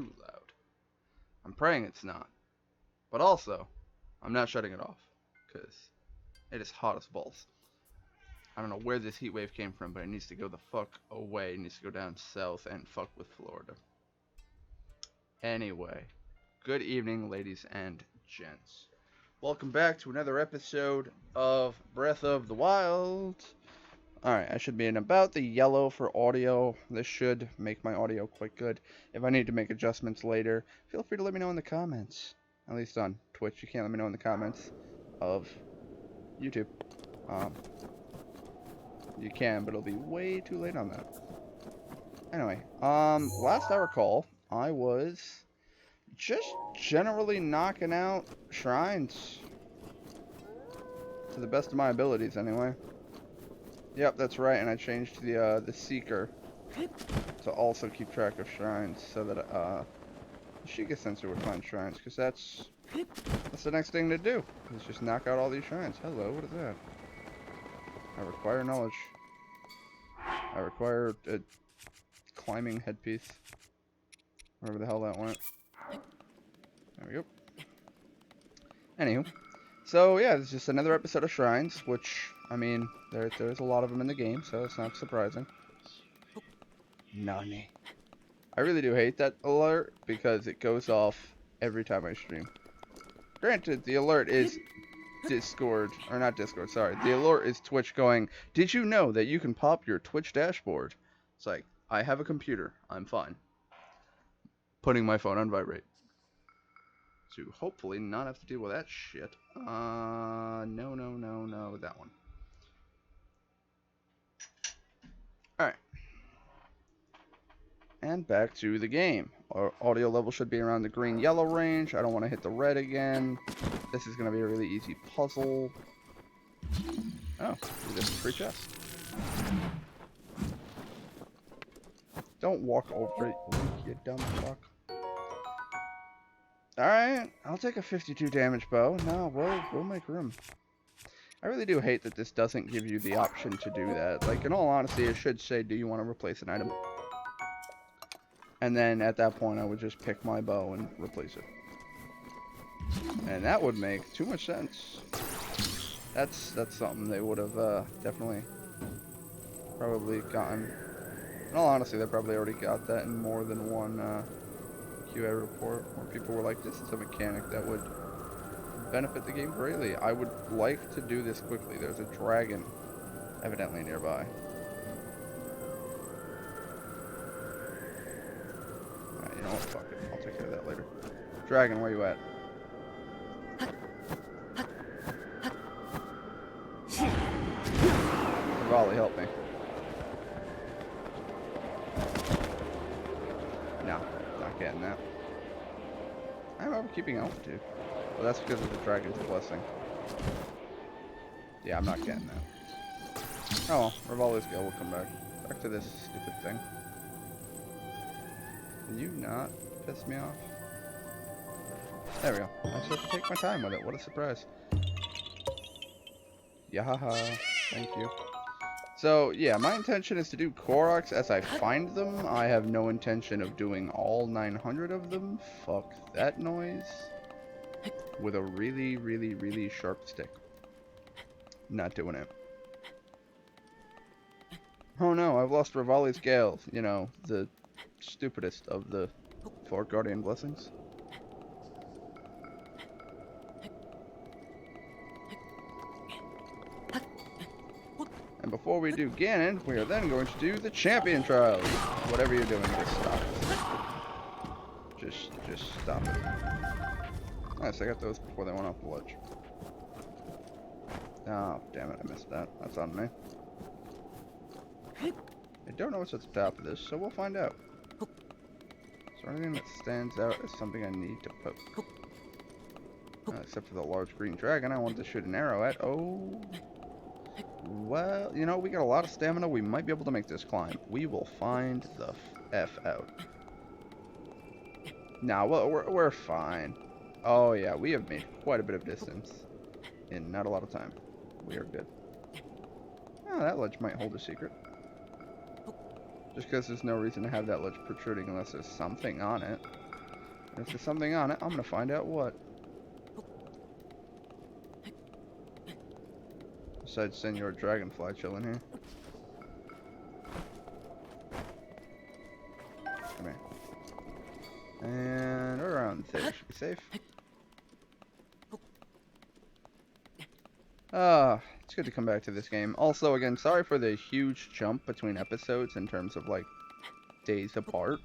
too loud. I'm praying it's not. But also, I'm not shutting it off. Because it is hot as balls. I don't know where this heat wave came from, but it needs to go the fuck away. It needs to go down south and fuck with Florida. Anyway, good evening, ladies and gents. Welcome back to another episode of Breath of the Wild. Alright, I should be in about the yellow for audio. This should make my audio quite good. If I need to make adjustments later, feel free to let me know in the comments. At least on Twitch, you can't let me know in the comments of YouTube. You can, but it'll be way too late on that. Anyway, last I recall, I was just generally knocking out shrines. To the best of my abilities, anyway. Yep, that's right, and I changed the Seeker to also keep track of shrines, so that, the Sheikah Sensor would find shrines, because that's the next thing to do, is just knock out all these shrines. Hello, what is that? I require knowledge. I require a climbing headpiece. Wherever the hell that went. There we go. Anywho. So, yeah, it's just another episode of Shrines, which, I mean, there's a lot of them in the game, so it's not surprising. Nani. I really do hate that alert, because it goes off every time I stream. Granted, the alert is Discord, or not Discord, sorry. The alert is Twitch going, did you know that you can pop your Twitch dashboard? It's like, I have a computer, I'm fine. Putting my phone on vibrate. To hopefully not have to deal with that shit. No, that one. Alright. And back to the game. Our audio level should be around the green-yellow range. I don't want to hit the red again. This is going to be a really easy puzzle. Oh, this is free chest. Don't walk over it, you dumb fuck. Alright, I'll take a 52 damage bow. No, we'll make room. I really do hate that this doesn't give you the option to do that. Like, in all honesty, it should say, do you want to replace an item? And then, at that point, I would just pick my bow and replace it. And that would make too much sense. That's something they would have definitely probably gotten. In all honesty, they probably already got that in more than one QA report, where people were like, this is a mechanic that would benefit the game greatly. I would like to do this quickly. There's a dragon evidently nearby. Alright, you know what? Fuck it. I'll take care of that later. Dragon, where you at? Raleigh, help me. No, not getting that. I remember keeping altitude. Well, that's because of the dragon's blessing. Yeah, I'm not getting that. Oh, Rivali's Gale will come back. Back to this stupid thing. Can you not piss me off? There we go. I just have to take my time with it. What a surprise. Yahaha. Thank you. So, yeah, my intention is to do Koroks as I find them. I have no intention of doing all 900 of them. Fuck that noise. With a really, really, really sharp stick. Not doing it. Oh no, I've lost Rivali's Gale. You know, the stupidest of the 4 Guardian Blessings. And before we do Ganon, we are then going to do the Champion Trials. Whatever you're doing, just stop it. Just stop it. Nice, I got those before they went off the ledge. Oh, damn it, I missed that. That's on me. I don't know what's at the top of this, so we'll find out. Is there anything that stands out as something I need to poke? Except for the large green dragon I want to shoot an arrow at. Oh. Well, you know, we got a lot of stamina. We might be able to make this climb. We will find the F out. Nah, well, we're fine. Oh, yeah, we have made quite a bit of distance in not a lot of time. We are good. Oh, that ledge might hold a secret. Just because there's no reason to have that ledge protruding unless there's something on it. If there's something on it, I'm gonna find out what. Besides Senor Dragonfly chilling here. Come here. And around there should be safe. It's good to come back to this game. Also, again, sorry for the huge jump between episodes in terms of, like, days apart.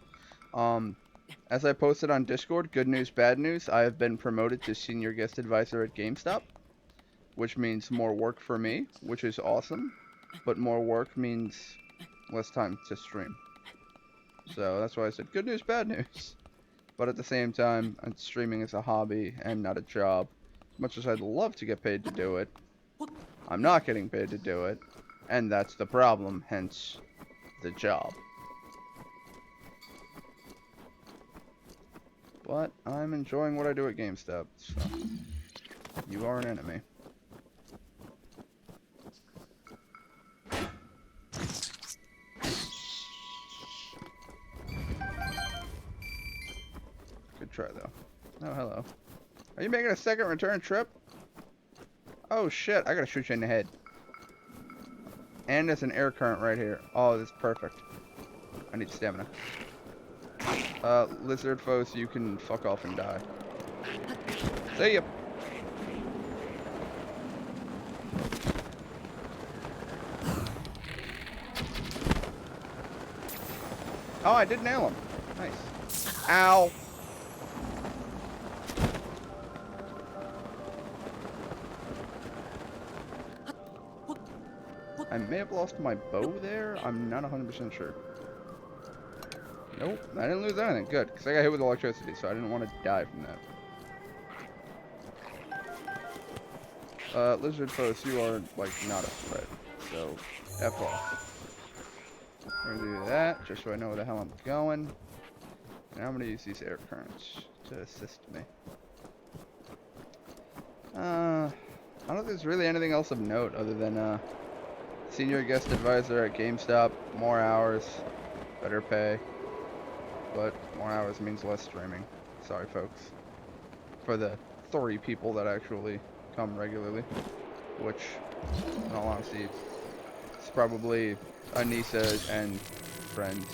As I posted on Discord, good news, bad news, I have been promoted to Senior Guest Advisor at GameStop, which means more work for me, which is awesome, but more work means less time to stream. So that's why I said good news, bad news. But at the same time, streaming is a hobby and not a job. As much as I'd love to get paid to do it, I'm not getting paid to do it, and that's the problem, hence the job. But I'm enjoying what I do at GameStop, so you are an enemy. Good try, though. Oh, hello. Are you making a second return trip? Oh, shit. I gotta shoot you in the head. And there's an air current right here. Oh, this is perfect. I need stamina. Lizard foes, you can fuck off and die. See ya. Oh, I did nail him. Nice. Ow. I may have lost my bow there. I'm not 100% sure. Nope, I didn't lose anything. Good, because I got hit with electricity, so I didn't want to die from that. Lizard foes, you are, like, not a threat. So, F off. I'm gonna do that, just so I know where the hell I'm going. And I'm gonna use these air currents to assist me. I don't think there's really anything else of note other than, Senior Guest Advisor at GameStop, more hours, better pay. But more hours means less streaming. Sorry, folks. For the 3 people that actually come regularly. Which, in all honesty, it's probably Anissa and friends.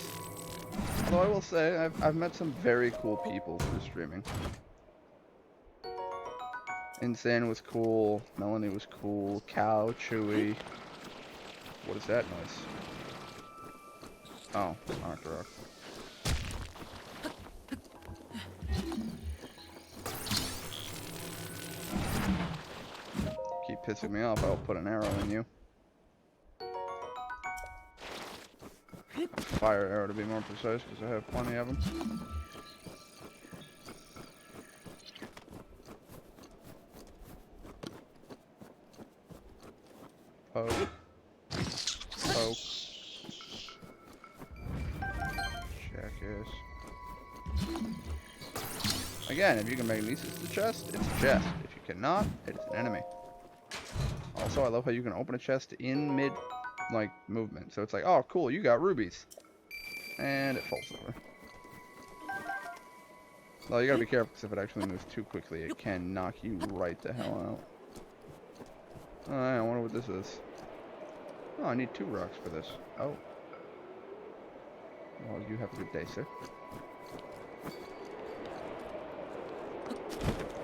Although I will say, I've met some very cool people through streaming. Insane was cool. Melanie was cool. Cow, Chewy. What is that noise? Oh, Arc Rock. Keep pissing me off, I'll put an arrow in you. Fire arrow to be more precise, because I have plenty of them. Poke. Poke. Jackass. Again, if you can make these the chest, it's a chest. If you cannot, it's an enemy. Also, I love how you can open a chest in mid, like, movement. So it's like, oh, cool, you got rubies. And it falls over. Well, you gotta be careful, because if it actually moves too quickly, it can knock you right the hell out. Alright, I wonder what this is. Oh, I need 2 rocks for this. Oh. Well, you have a good day, sir.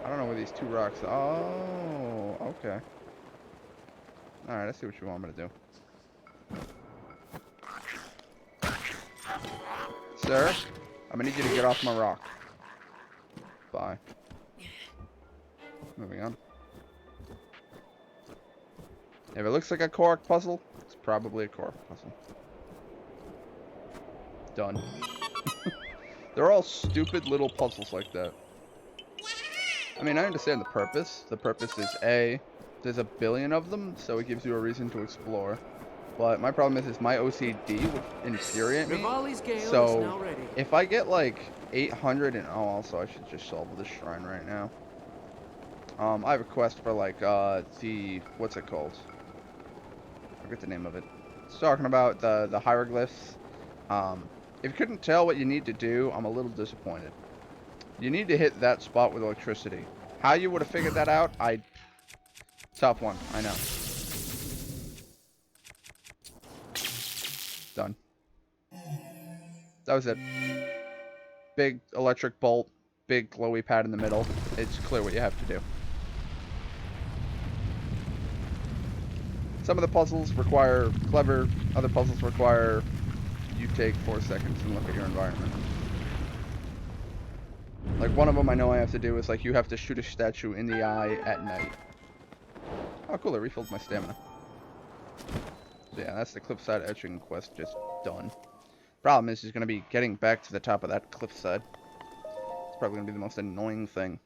I don't know where these 2 rocks are. Oh, okay. Alright, let's see what you want me to do. Sir, I'm gonna need you to get off my rock. Bye. Moving on. If it looks like a Korok puzzle, it's probably a Korok puzzle. Done. They're all stupid little puzzles like that. I mean, I understand the purpose. The purpose is A, there's a billion of them, so it gives you a reason to explore. But my problem is my OCD would infuriate me. So if I get like 800 and oh, also I should just solve this shrine right now. I have a quest for like the what's it called? I forget the name of it. It's talking about the hieroglyphs. If you couldn't tell what you need to do, I'm a little disappointed. You need to hit that spot with electricity. How you would have figured that out, tough one, I know. Done. That was it. Big electric bolt, big glowy pad in the middle. It's clear what you have to do. Some of the puzzles require clever, other puzzles require you take 4 seconds and look at your environment. Like one of them I know I have to do is like you have to shoot a statue in the eye at night. Oh cool, it refilled my stamina. So yeah, that's the cliffside etching quest just done. Problem is, he's going to be getting back to the top of that cliffside. It's probably going to be the most annoying thing.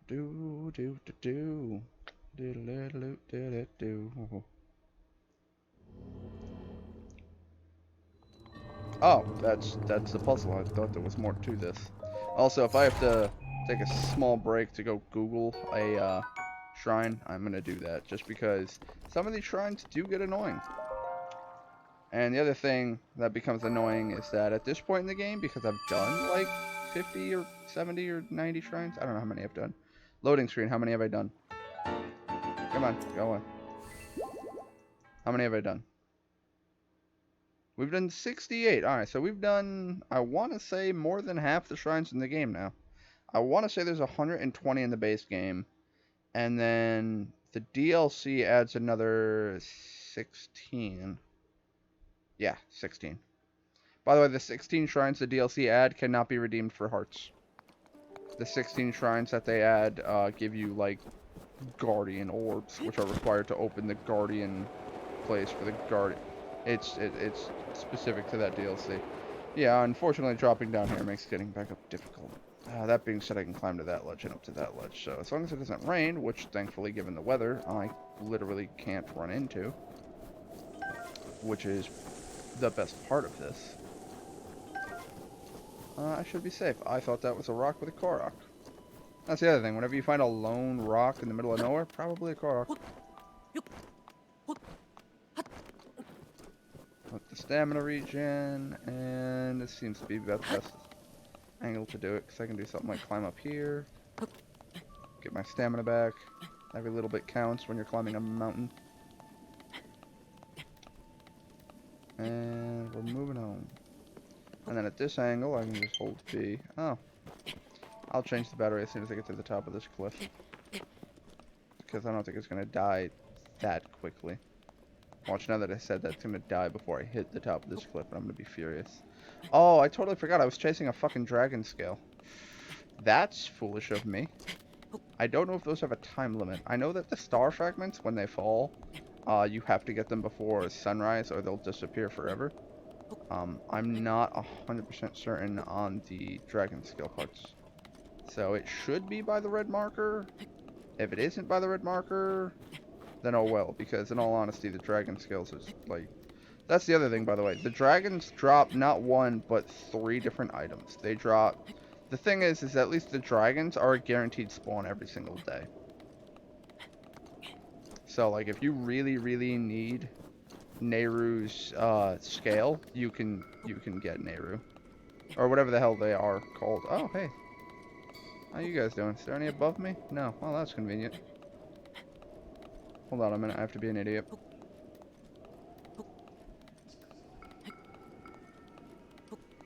Do do do do do do do do do. Oh, that's the puzzle. I thought there was more to this. Also, if I have to take a small break to go Google a shrine, I'm gonna do that just because some of these shrines do get annoying. And the other thing that becomes annoying is that at this point in the game, because I've done like 50 or 70 or 90 shrines, I don't know how many I've done. Loading screen, how many have I done? Come on, go on. How many have I done? We've done 68. Alright, so we've done, I want to say, more than half the shrines in the game now. I want to say there's 120 in the base game. And then the DLC adds another 16. Yeah, 16. By the way, the 16 shrines the DLC add cannot be redeemed for hearts. The 16 shrines that they add give you, like, Guardian orbs, which are required to open the Guardian place for the Guardian. It's specific to that DLC. Yeah, unfortunately dropping down here makes getting back up difficult. That being said, I can climb to that ledge and up to that ledge, so as long as it doesn't rain, which thankfully given the weather, I literally can't run into, which is the best part of this, I should be safe. I thought that was a rock with a Korok. That's the other thing, whenever you find a lone rock in the middle of nowhere, probably a Korok. With the stamina regen, and this seems to be the best angle to do it, because I can do something like climb up here, get my stamina back. Every little bit counts when you're climbing a mountain. And we're moving home. And then at this angle, I can just hold B. Oh. I'll change the battery as soon as I get to the top of this cliff. Because I don't think it's going to die that quickly. Watch, now that I said that, it's going to die before I hit the top of this cliff, and I'm going to be furious. Oh, I totally forgot. I was chasing a fucking dragon scale. That's foolish of me. I don't know if those have a time limit. I know that the star fragments, when they fall, you have to get them before sunrise or they'll disappear forever. I'm not 100% certain on the dragon scale parts. So it should be by the red marker. If it isn't by the red marker, then oh well, because in all honesty, the dragon scales is like... That's the other thing, by the way. The dragons drop not one, but 3 different items. They drop... The thing is at least the dragons are a guaranteed spawn every single day. So, like, if you really, really need Nehru's scale, you can get Nehru. Or whatever the hell they are called. Oh, hey. How you guys doing? Is there any above me? No. Well, that's convenient. Hold on a minute. I have to be an idiot.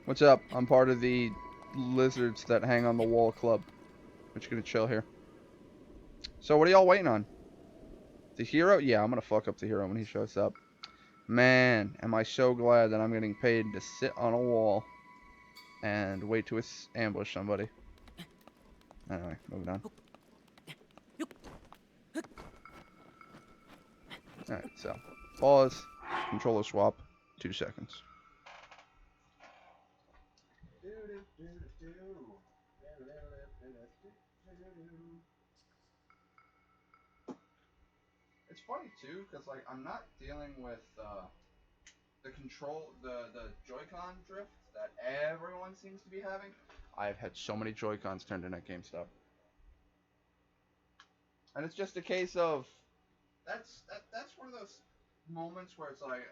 What's up? I'm part of the lizards that hang on the wall club. We're just gonna chill here. So what are y'all waiting on? The hero? Yeah, I'm gonna fuck up the hero when he shows up. Man, am I so glad that I'm getting paid to sit on a wall and wait to ambush somebody. Anyway, moving on. Alright, so pause, controller swap, 2 seconds. It's funny too, because like I'm not dealing with the Joy-Con drift that everyone seems to be having. I've had so many Joy-Cons turned in at GameStop. And it's just a case of that's one of those moments where it's like,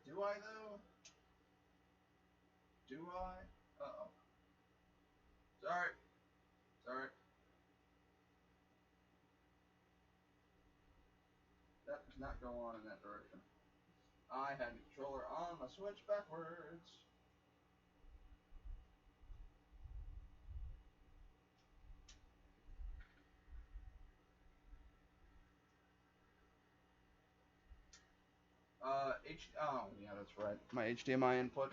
do I though? Do I? Uh-oh. Sorry. Sorry. That does not go on in that direction. I had the controller on my Switch backwards. Oh, yeah, that's right. My HDMI input.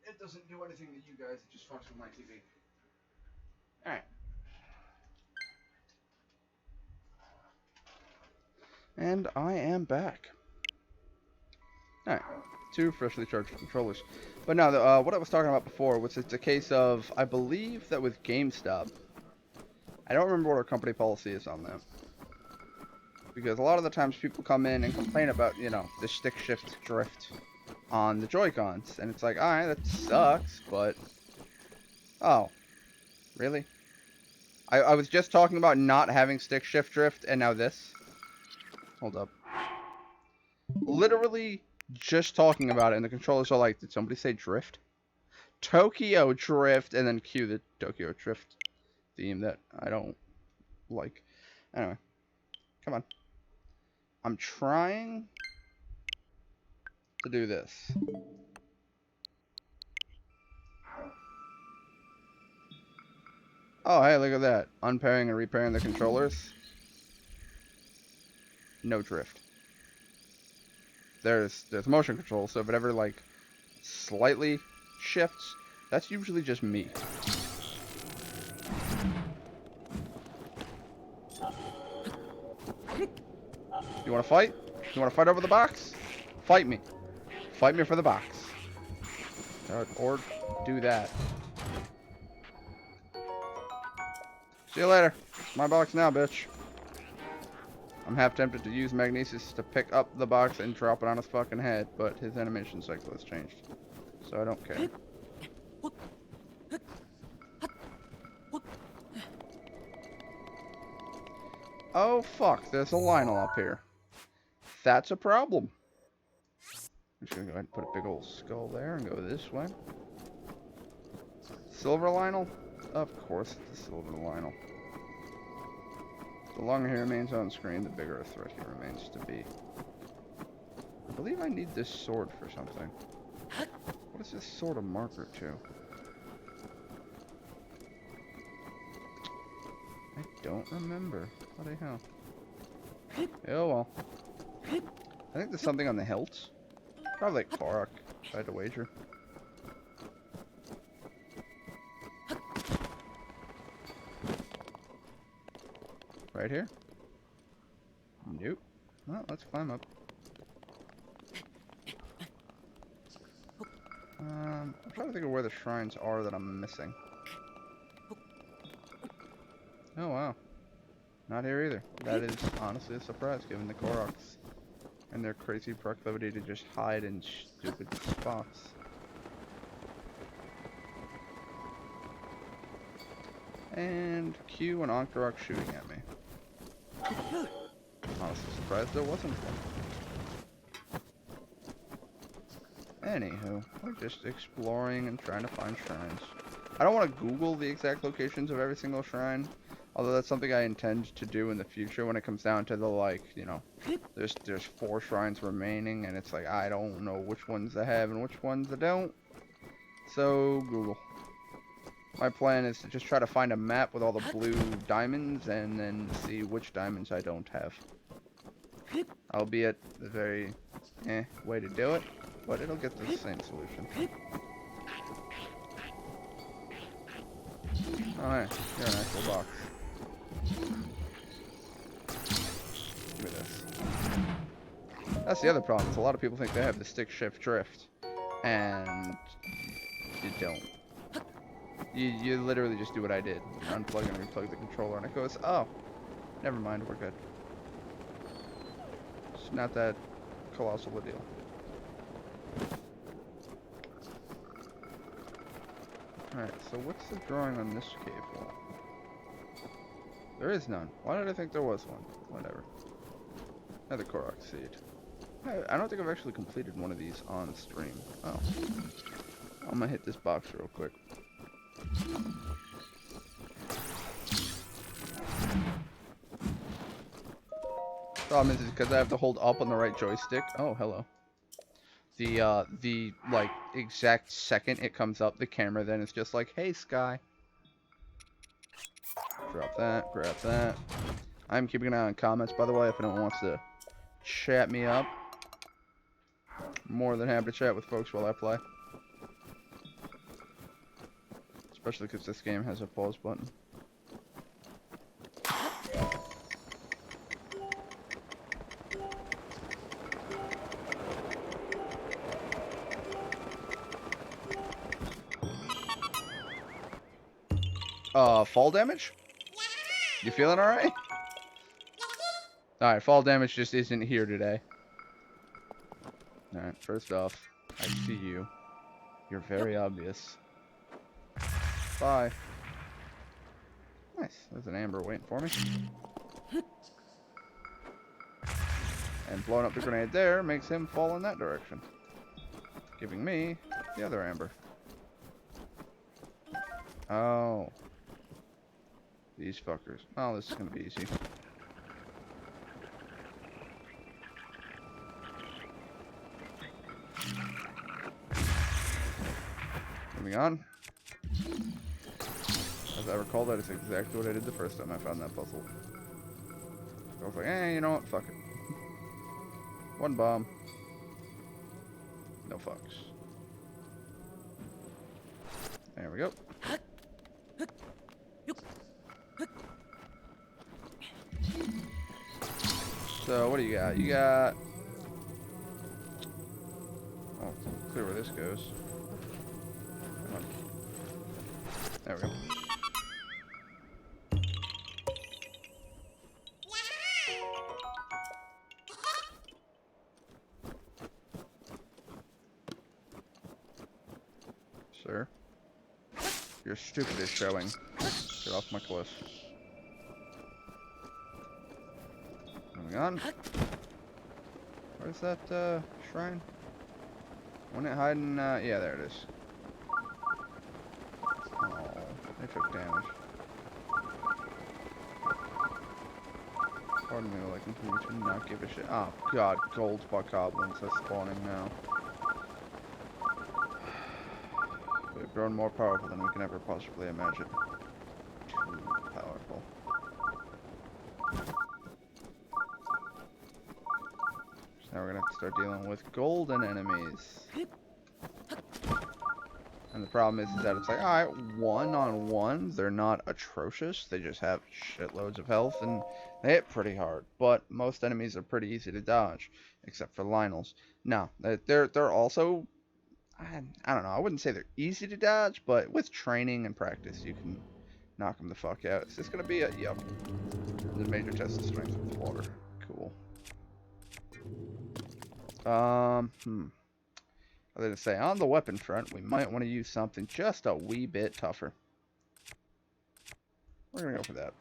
It doesn't do anything to you guys, it just fucks with my TV. Alright. And I am back. Alright. 2 freshly charged controllers. But no, what I was talking about before was it's a case of, I believe that with GameStop, I don't remember what our company policy is on that. Because a lot of the times people come in and complain about, you know, the stick shift drift on the Joy-Cons. And it's like, alright, that sucks, but... Oh. Really? I was just talking about not having stick shift drift, and now this? Hold up. Literally just talking about it, and the controllers are like, did somebody say drift? Tokyo Drift, and then cue the Tokyo Drift theme that I don't like. Anyway. Come on. I'm trying to do this. Oh, hey, look at that. Unpairing and repairing the controllers. No drift. There's motion control, so if it ever, like, slightly shifts, that's usually just me. You want to fight? You want to fight over the box? Fight me. Fight me for the box. Or do that. See you later. My box now, bitch. I'm half tempted to use Magnesis to pick up the box and drop it on his fucking head, but his animation cycle has changed. So I don't care. Oh fuck, there's a Lionel up here. That's a problem. I'm just gonna go ahead and put a big old skull there and go this way. Silver Lionel? Of course it's the Silver Lionel. The longer he remains on screen, the bigger a threat he remains to be. I believe I need this sword for something. What is this sword a marker to? I don't remember. Bloody hell. Oh well. I think there's something on the hilts. Probably like Korok, if I had to wager. Right here? Nope. Well, let's climb up. I'm trying to think of where the shrines are that I'm missing. Oh wow. Not here either. That is honestly a surprise given the Koroks and their crazy proclivity to just hide in stupid spots. And Q and Ankh-Dorok shooting at me. Honestly surprised there wasn't one. Anywho, we're just exploring and trying to find shrines. I don't want to Google the exact locations of every single shrine, although that's something I intend to do in the future when it comes down to the, like, you know, there's 4 shrines remaining, and it's like, I don't know which ones I have and which ones I don't. So, Google. My plan is to just try to find a map with all the blue diamonds and then see which diamonds I don't have. Albeit the very way to do it, but it'll get the same solution. Oh hey, you're an actual box. Look at this. That's the other problem, is a lot of people think they have the stick shift drift, and you don't. You literally just do what I did. Unplug and replug the controller, and it goes, oh, never mind, we're good. It's not that colossal a deal. Alright, so what's the drawing on this cave wall? There is none. Why did I think there was one? Whatever. Another Korok seed. I don't think I've actually completed one of these on stream. Oh. I'm gonna hit this box real quick. Problem is because I have to hold up on the right joystick. Oh, hello. The like exact second it comes up, the camera then is just like, hey, Sky. Drop that, grab that. I'm keeping an eye on comments, by the way, if anyone wants to chat me up. More than happy to chat with folks while I play. Especially because this game has a pause button. Fall damage? You feeling alright? Alright, fall damage just isn't here today. Alright, first off, I see you. You're very obvious. Bye. Nice. There's an amber waiting for me. And blowing up the grenade there makes him fall in that direction. Giving me the other amber. Oh. These fuckers. Oh, this is gonna be easy. Moving on. As I recall, that is exactly what I did the first time I found that puzzle. I was like, you know what? Fuck it. One bomb. No fucks. There we go. So, what do you got? You got... Oh, it's clear where this goes. Come on. There we go. Sir? Your stupid is showing. Get off my cliff. Moving on. Where's that, shrine? Wasn't it hiding, yeah, there it is. Oh, they took damage. Pardon me while I continue to not give a shit. Oh, God, gold bokoblins are spawning now. We've grown more powerful than we can ever possibly imagine. Too powerful. So now we're gonna have to start dealing with golden enemies. And the problem is that it's like, alright, one-on-one, they're not atrocious. They just have shitloads of health and they hit pretty hard. But most enemies are pretty easy to dodge, except for Lionels. Now, they're also... I don't know, I wouldn't say they're easy to dodge, but with training and practice, you can knock them the fuck out. Is this going to be a... Yep. The major test of strength with water. Cool. I was going to say, on the weapon front, we might want to use something just a wee bit tougher. We're going to go for that.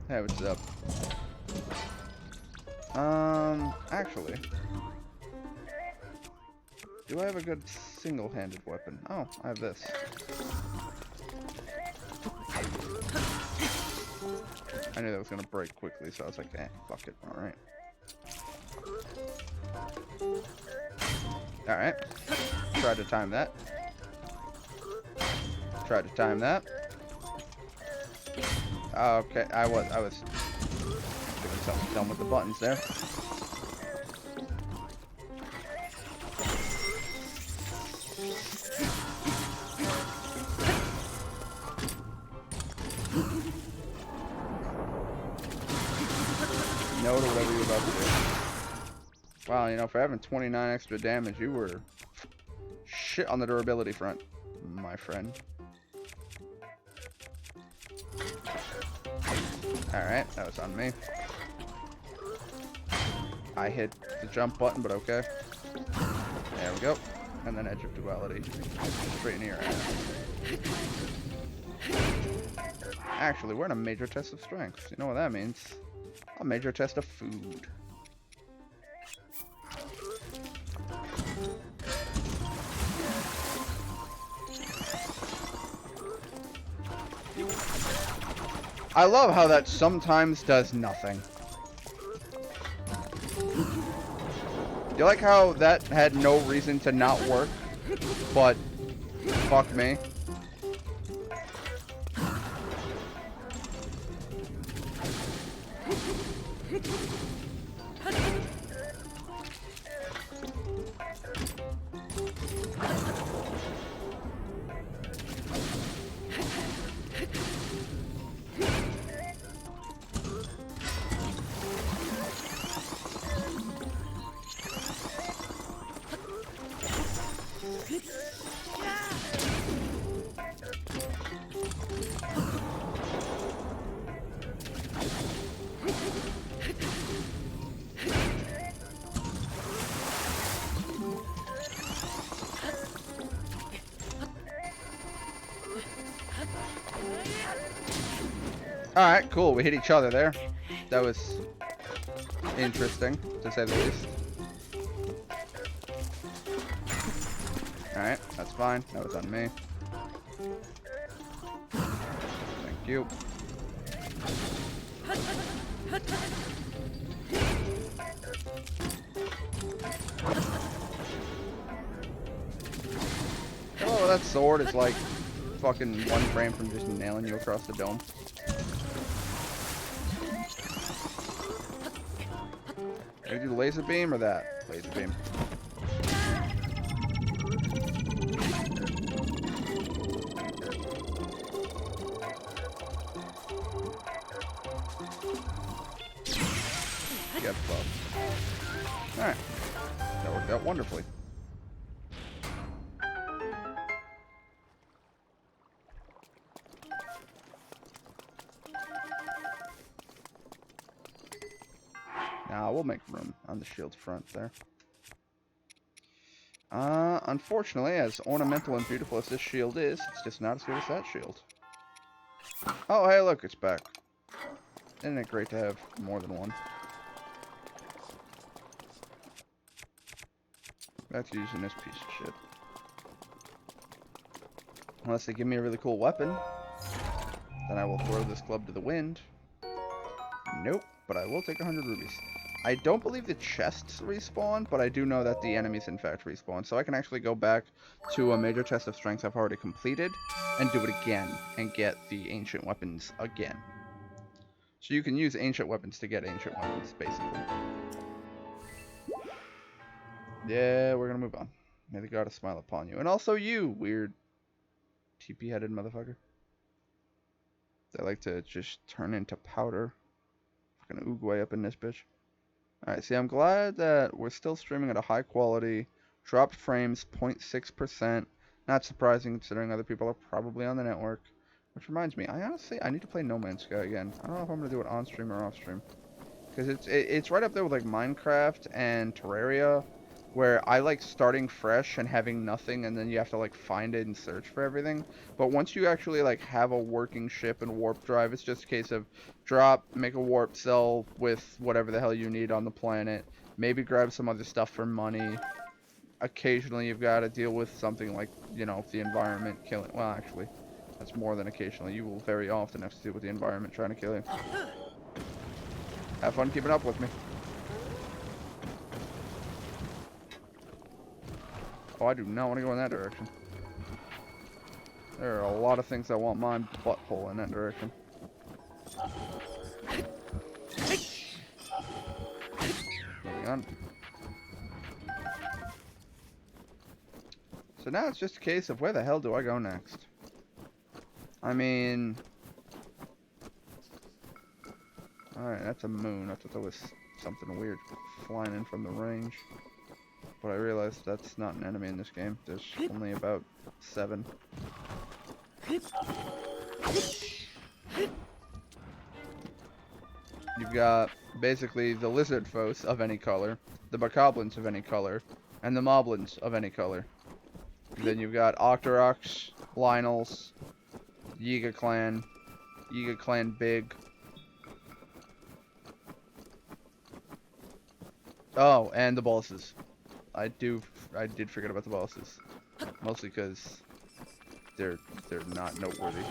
Hey, what's up? Actually, do I have a good single-handed weapon? Oh, I have this. I knew that was gonna break quickly, so I was like, fuck it, alright. Alright. Tried to time that. Tried to time that. Okay, I was doing something dumb with the buttons there. No to whatever you're about to do. Wow, you know, for having 29 extra damage, you were shit on the durability front, my friend. Alright, that was on me. I hit the jump button, but okay. There we go. And then Edge of Duality. Straight in your ass. Actually, we're in a major test of strength. You know what that means? A major chest of food. I love how that sometimes does nothing. You like how that had no reason to not work, but fuck me. Alright, cool. We hit each other there. That was interesting, to say the least. Alright, that's fine. That was on me. Thank you. Oh, that sword is like fucking one frame from just nailing you across the dome. Are you do laser beam or that? Laser beam. Get fucked. Alright. That worked out wonderfully. Now we'll make room on the shield front there. Unfortunately, as ornamental and beautiful as this shield is, it's just not as good as that shield. Oh, hey, look, it's back. Isn't it great to have more than one? That's using this piece of shit. Unless they give me a really cool weapon, then I will throw this club to the wind. Nope, but I will take 100 rubies. I don't believe the chests respawn, but I do know that the enemies in fact respawn. So I can actually go back to a major chest of strength I've already completed and do it again and get the ancient weapons again. So you can use ancient weapons to get ancient weapons, basically. Yeah, we're gonna move on. May the goddess smile upon you. And also you, weird TP-headed motherfucker. They like to just turn into powder. Fucking oogway up in this bitch. Alright, see, I'm glad that we're still streaming at a high quality. Dropped frames, 0.6%. Not surprising considering other people are probably on the network. Which reminds me, I need to play No Man's Sky again. I don't know if I'm going to do it on stream or off stream. Because it's right up there with like Minecraft and Terraria, where I like starting fresh and having nothing, and then you have to like find it and search for everything. But once you actually like have a working ship and warp drive, it's just a case of drop, make a warp cell with whatever the hell you need on the planet, maybe grab some other stuff for money. Occasionally you've got to deal with something like, you know, the environment killing. Well, actually, that's more than occasionally. You will very often have to deal with the environment trying to kill you. Have fun keeping up with me. Oh, I do not want to go in that direction. There are a lot of things I want my butthole in that direction. Moving on. So now it's just a case of where the hell do I go next? I mean... Alright, that's a moon. I thought that was something weird flying in from the range. But I realized that's not an enemy in this game. There's only about 7. You've got basically the lizard foes of any color, the bokoblins of any color, and the moblins of any color. And then you've got Octoroks, Lynels, Yiga Clan Big. Oh, and the bosses. I did forget about the bosses. Mostly because they're not noteworthy.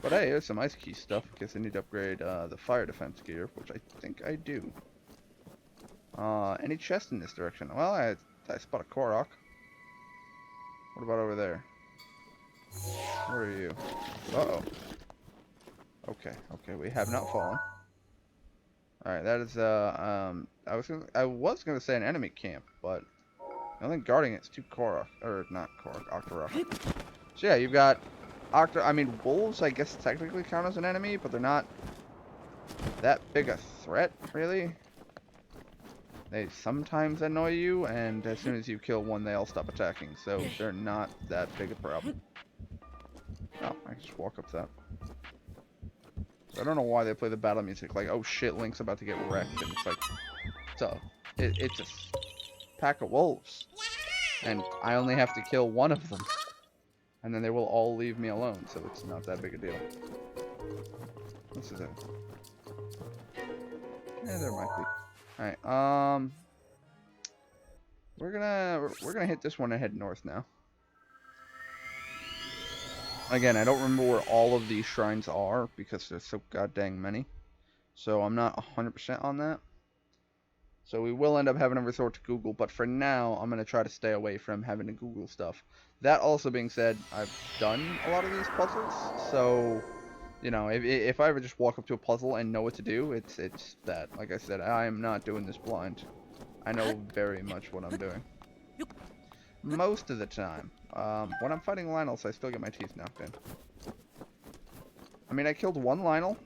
But hey, there's some ice key stuff in case I need to upgrade the fire defense gear, which I think I do. Any chest in this direction? Well, I spot a Korok. What about over there? Where are you? Uh-oh. Okay, okay, we have not fallen. Alright, that is, I was gonna say an enemy camp, but the only guarding it's two Korok, or not Korok, Octorok. So yeah, you've got I mean, wolves, I guess, technically count as an enemy, but they're not that big a threat, really. They sometimes annoy you, and as soon as you kill one, they all stop attacking, so they're not that big a problem. Oh, I can just walk up that. I don't know why they play the battle music, like, oh shit, Link's about to get wrecked, and it's like, so, it's a pack of wolves, and I only have to kill one of them, and then they will all leave me alone, so it's not that big a deal. This is it. Yeah, there might be. Alright, we're gonna hit this one and head north now. Again, I don't remember where all of these shrines are because there's so goddamn many. So I'm not 100% on that. So we will end up having to resort to Google, but for now, I'm gonna try to stay away from having to Google stuff. That also being said, I've done a lot of these puzzles, so you know, if I ever just walk up to a puzzle and know what to do, it's that. Like I said, I am not doing this blind. I know very much what I'm doing. Most of the time. When I'm fighting Lionels, I still get my teeth knocked in. I mean, I killed one Lionel.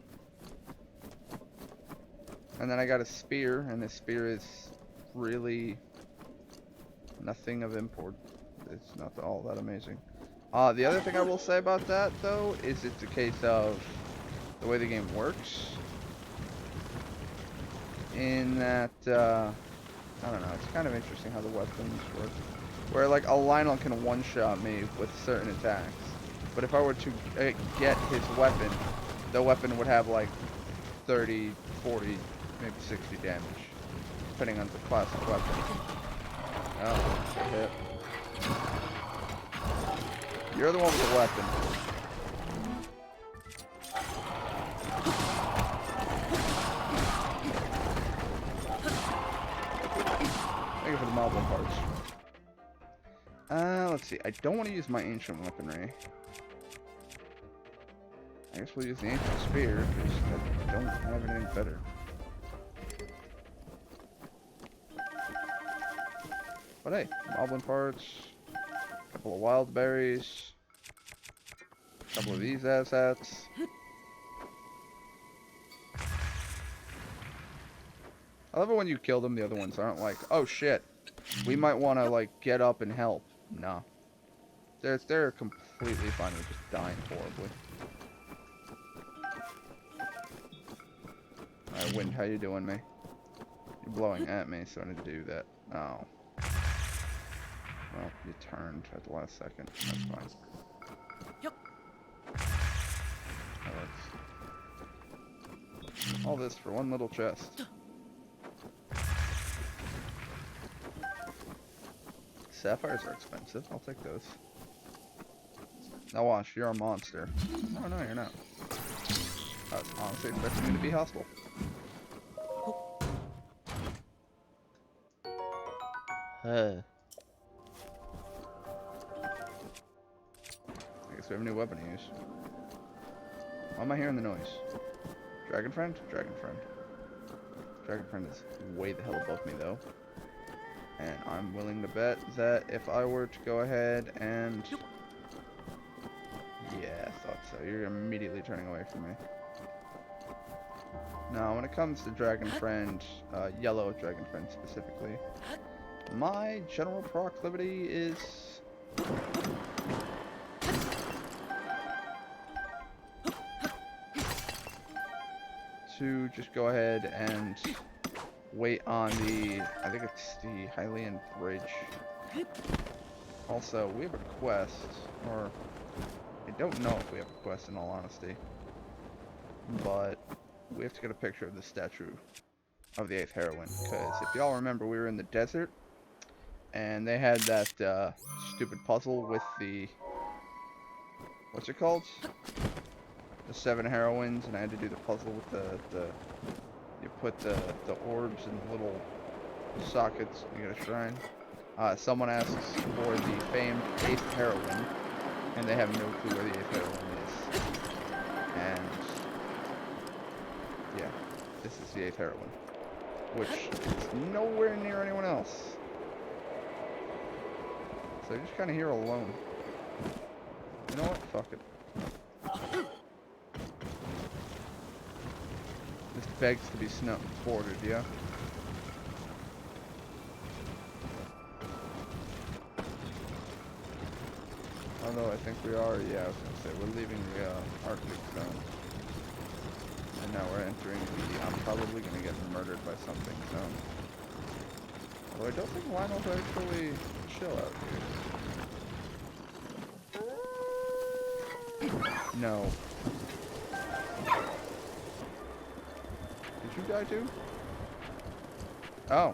And then I got a spear, and this spear is really nothing of import. It's not all that amazing. The other thing I will say about that, though, is it's a case of the way the game works. In that, I don't know, it's kind of interesting how the weapons work. Where, like, a Lionel can one-shot me with certain attacks. But if I were to get his weapon, the weapon would have, like, 30, 40, maybe 60 damage. Depending on the class of weapon. Oh, good hit. You're the one with the weapon. Thank you for the marble parts. Let's see. I don't want to use my ancient weaponry. I guess we'll use the ancient spear, because I don't have anything better. But hey, moblin parts, a couple of wild berries, a couple of these assets. I love it when you kill them, the other ones aren't like, oh shit, we might want to like get up and help. No. They're completely fine with just dying horribly. Alright, Wind, how you doing, me? You're blowing at me, so I need to do that. Oh. Well, you turned at the last second. That's fine. Yep. All this for one little chest. Sapphires are expensive. I'll take those. Now watch, you're a monster. Oh no, you're not. I was honestly expecting you to be hostile. I guess we have a new weapon to use. Why am I hearing the noise? Dragon friend? Dragon friend. Dragon friend is way the hell above me though. And I'm willing to bet that if I were to go ahead and... Yeah, I thought so. You're immediately turning away from me. Now, when it comes to Dragon Friend, Yellow Dragon Friend specifically, my general proclivity is... to just go ahead and wait on the, I think it's the Hylian Bridge. Also, we have a quest, or I don't know if we have a quest in all honesty, but we have to get a picture of the statue of the 8th heroine. Because if y'all remember, we were in the desert, and they had that stupid puzzle with the... What's it called? The 7 heroines, and I had to do the puzzle with the you put the orbs in the little sockets, you get a shrine. Someone asks for the famed 8th heroine, and they have no clue where the 8th heroine is. And yeah, this is the 8th heroine, which is nowhere near anyone else. So you're just kind of here alone. You know what? Fuck it. This begs to be boarded, yeah? Although I think we are, yeah, I was gonna say, we're leaving the Arctic zone. And now we're entering the I'm probably gonna get murdered by something zone. Although I don't think Lionel's actually chill out here. No. Did you die too? Oh.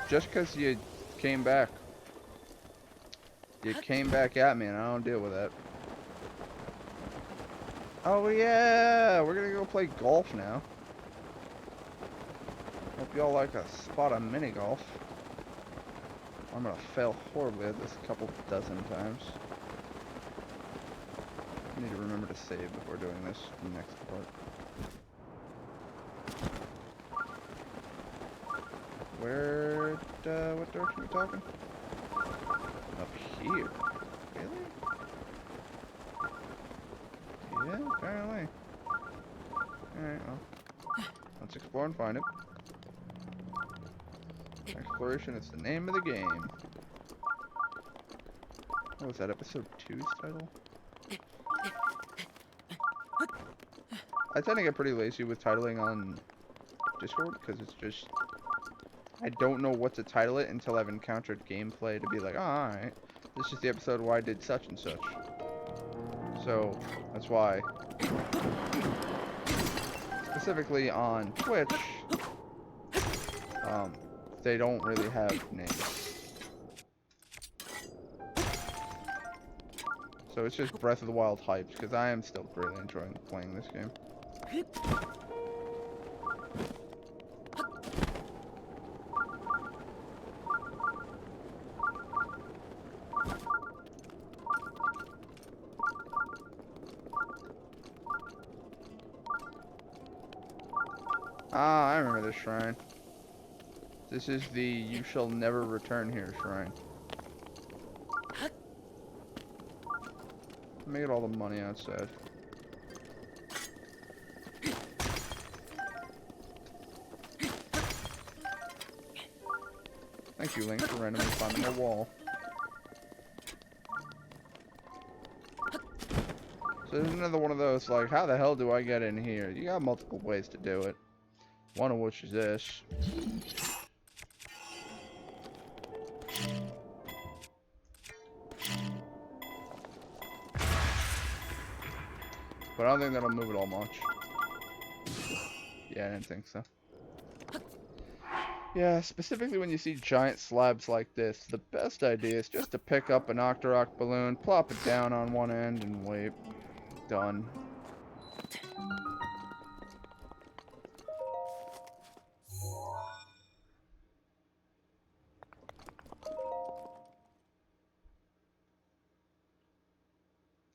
Just because you came back. You came back at me and I don't deal with that. Oh yeah! We're gonna go play golf now. Hope y'all like a spot of mini golf. I'm gonna fail horribly at this a couple dozen times. I need to remember to save before doing this next part. Where, what direction are we talking? Up here. Really? Yeah, apparently. Alright, well. Let's explore and find it. Exploration is the name of the game. What was that, episode 2's title? I tend to get pretty lazy with titling on Discord, because it's just... I don't know what to title it until I've encountered gameplay to be like, oh, alright, this is the episode where I did such and such. So, that's why. Specifically on Twitch, they don't really have names. So it's just Breath of the Wild hyped, because I am still greatly enjoying playing this game. Ah, I remember this shrine. This is the you shall never return here shrine. Let me get all the money outside. Thank you, Link, for randomly finding a wall. So there's another one of those, like, how the hell do I get in here? You got multiple ways to do it. One of which is this. But I don't think that'll move it all much. Yeah, I didn't think so. Yeah, specifically when you see giant slabs like this, the best idea is just to pick up an Octorok balloon, plop it down on one end, and wait. Done.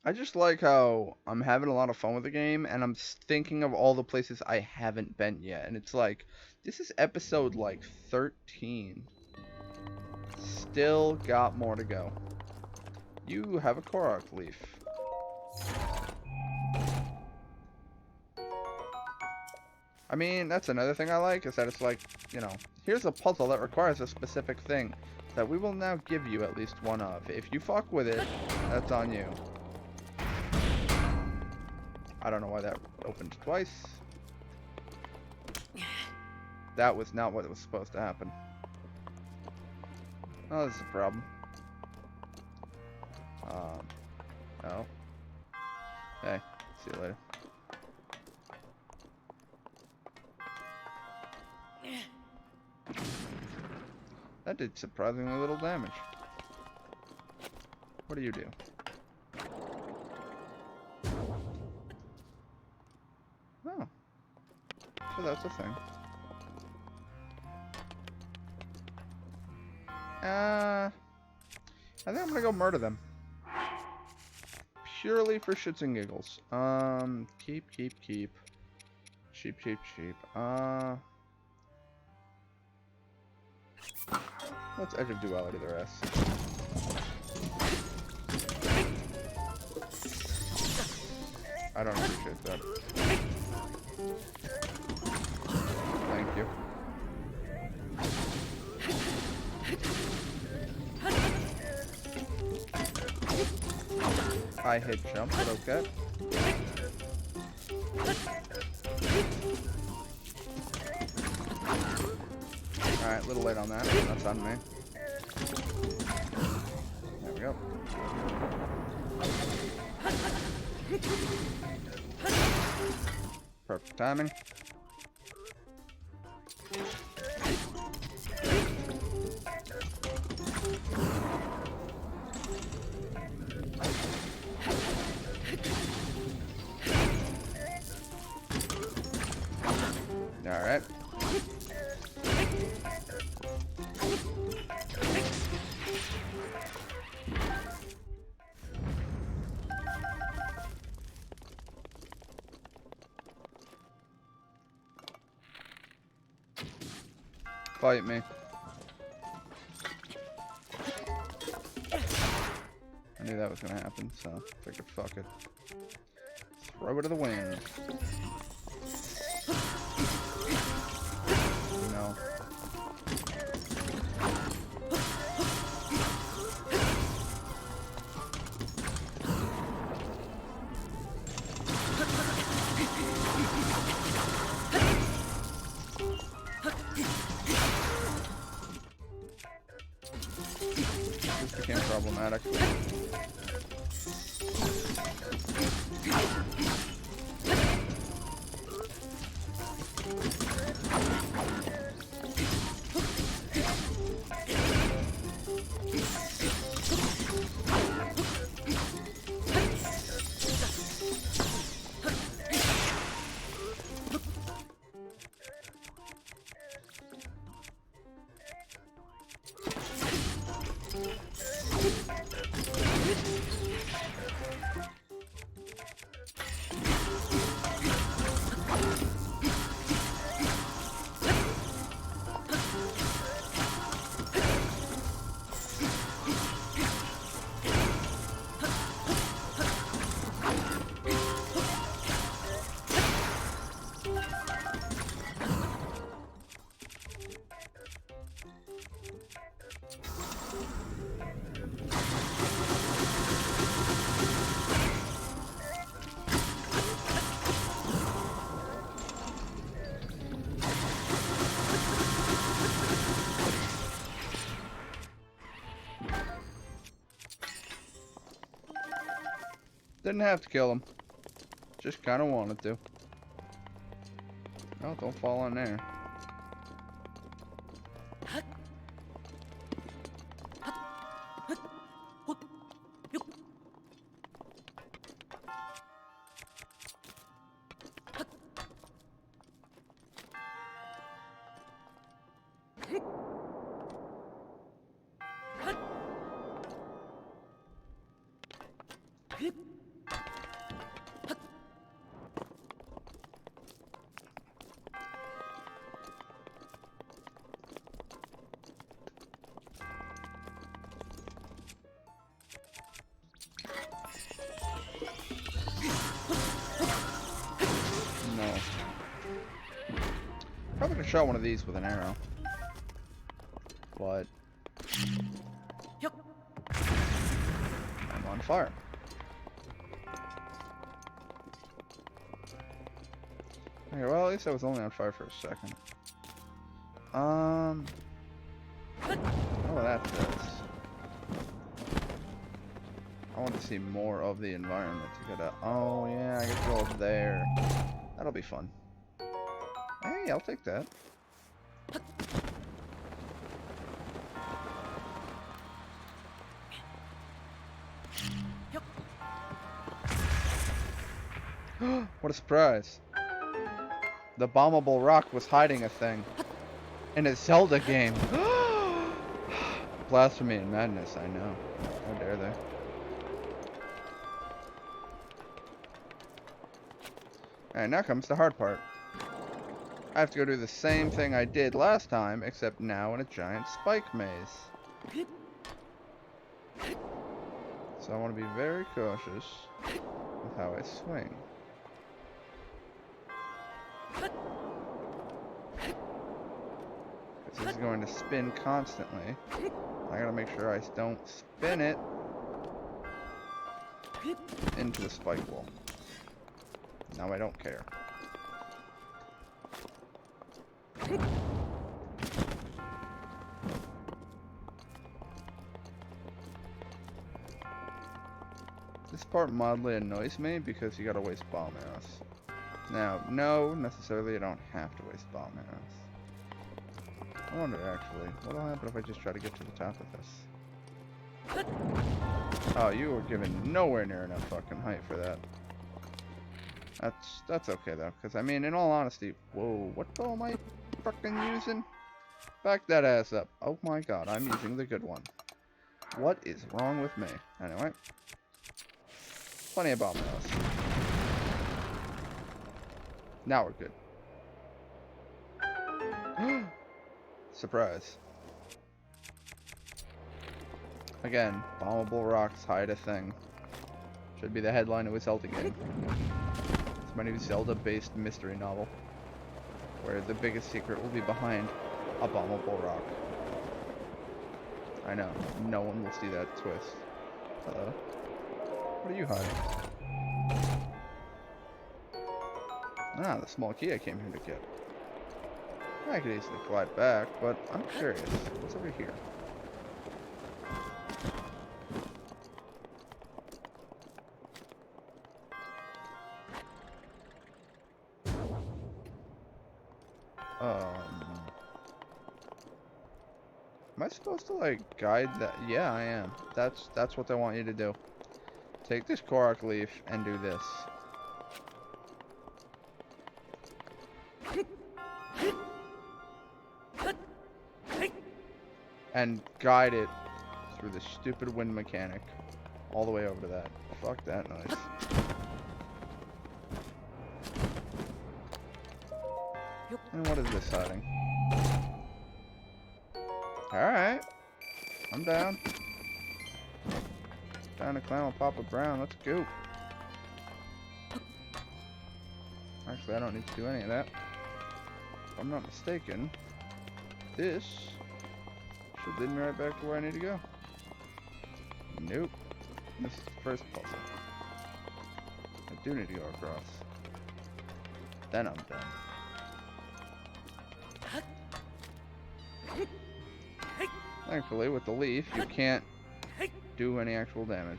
I just like how I'm having a lot of fun with the game, and I'm thinking of all the places I haven't been yet, and it's like, this is episode, like, 13. Still got more to go. You have a Korok leaf. I mean, that's another thing I like, is that it's like, you know, here's a puzzle that requires a specific thing that we will now give you at least one of. If you fuck with it, that's on you. I don't know why that opened twice. That was not what was supposed to happen. Oh, this is a problem. No. Hey, see you later. That did surprisingly little damage. What do you do? Oh. So that's a thing. I think I'm gonna go murder them. Purely for shits and giggles. Keep. Cheap. Let's Edge of Duality the rest. I don't appreciate that. Thank you. High hit jump, but okay. Alright, a little late on that. That's on me. There we go. Perfect timing. Alright. Fight me. I knew that was gonna happen, so figured fuck it. Throw it to the wind. No. This became problematic. Didn't have to kill him. Just kind of wanted to. No, don't fall on there. Probably could shot one of these with an arrow. But I'm on fire. Okay, well at least I was only on fire for a second. Oh, that does. I want to see more of the environment. You gotta, oh yeah, I get to go up there. That'll be fun. Hey, I'll take that. What a surprise. The bombable rock was hiding a thing. In a Zelda game. Blasphemy and madness, I know. How dare they. Alright, now comes the hard part. I have to go do the same thing I did last time, except now in a giant spike maze. So I want to be very cautious with how I swing. This is going to spin constantly. I gotta make sure I don't spin it into the spike wall. Now I don't care. This part mildly annoys me because you gotta waste bomb arrows. Now, no, necessarily you don't have to waste bomb arrows. I wonder, actually, what'll happen if I just try to get to the top of this? Oh, you were given nowhere near enough fucking height for that. That's okay, though, because, I mean, in all honesty... Whoa, what bow am I fucking using? Back that ass up. Oh my god, I'm using the good one. What is wrong with me? Anyway. Plenty of bomb arrows. Now we're good. Surprise. Again, bombable rocks hide a thing. Should be the headline of a Zelda game. It's my new Zelda-based mystery novel, where the biggest secret will be behind a bombable rock. I know, no one will see that twist. Hello? What are you hiding? Ah, the small key I came here to get. I could easily glide back, but I'm curious. What's over here? Am I supposed to, like, guide that? Yeah, I am. That's what they want you to do. Take this Korok leaf and do this. And guide it through the stupid wind mechanic all the way over to that. Fuck that noise. And what is this hiding? Alright. I'm down. Down to climb with Papa Brown. Let's go. Actually, I don't need to do any of that. If I'm not mistaken, this should lead me right back to where I need to go. Nope. This is the first puzzle. I do need to go across. Then I'm done. Thankfully, with the leaf, you can't do any actual damage.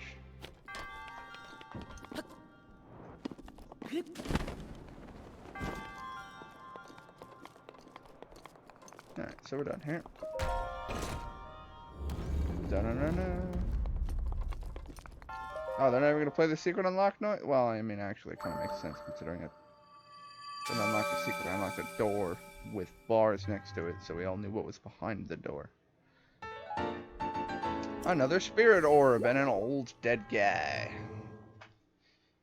Alright, so we're done here. Da-na-na-na. Oh, they're never gonna play the secret unlock noise? Well, I mean, actually, it kind of makes sense considering it didn't unlock the secret. I unlocked a door with bars next to it, so we all knew what was behind the door. Another spirit orb and an old dead guy.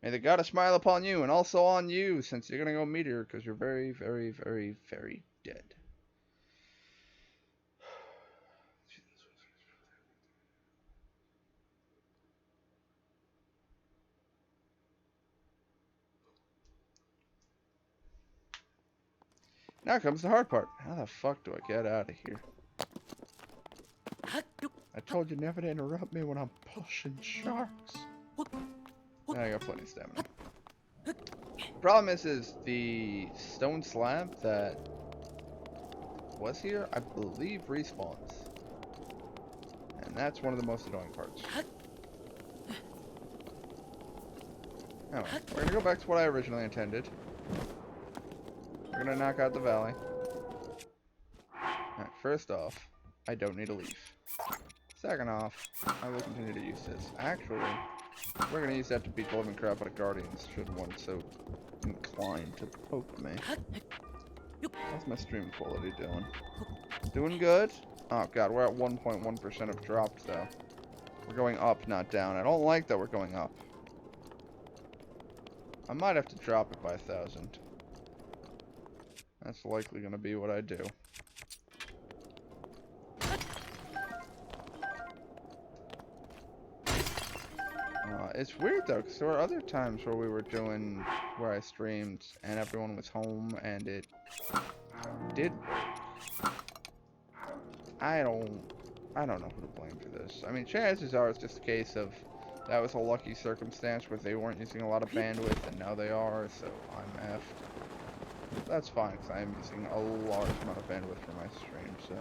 May the goddess smile upon you and also on you, since you're gonna go meet her, because you're very, very, very, very dead. Now comes the hard part. How the fuck do I get out of here? I told you never to interrupt me when I'm pushing sharks. I got plenty of stamina. Problem is the stone slab that was here, I believe, respawns. And that's one of the most annoying parts. Anyway, we're gonna go back to what I originally intended. We're gonna knock out the valley. Alright, first off, I don't need a leaf. Second off, I will continue to use this. Actually, we're gonna use that to beat the living crap out of guardians, should one so inclined to poke me. How's my stream quality doing? Doing good? Oh god, we're at 1.1% of dropped though. We're going up, not down. I don't like that we're going up. I might have to drop it by 1,000. That's likely gonna be what I do. It's weird though, because there were other times where we were doing, where I streamed and everyone was home and it did work. I don't know who to blame for this. I mean, chances are it's just a case of that was a lucky circumstance where they weren't using a lot of bandwidth and now they are, so I'm effed. That's fine, because I am using a large amount of bandwidth for my stream, so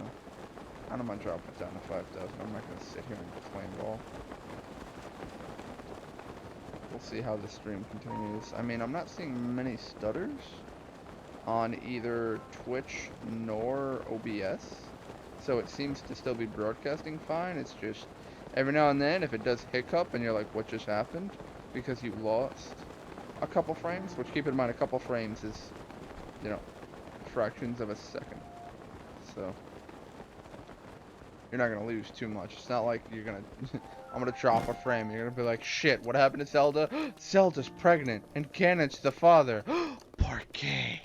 I don't mind dropping it down to 5,000. I'm not going to sit here and complain at all. We'll see how the stream continues. I mean, I'm not seeing many stutters on either Twitch nor OBS, so it seems to still be broadcasting fine. It's just every now and then, if it does hiccup and you're like, what just happened? Because you lost a couple frames, which, keep in mind, a couple frames is, you know, fractions of a second. So you're not going to lose too much. It's not like you're going to... I'm going to drop a frame. You're going to be like, shit, what happened to Zelda? Zelda's pregnant, and Ganon's the father. Porqué?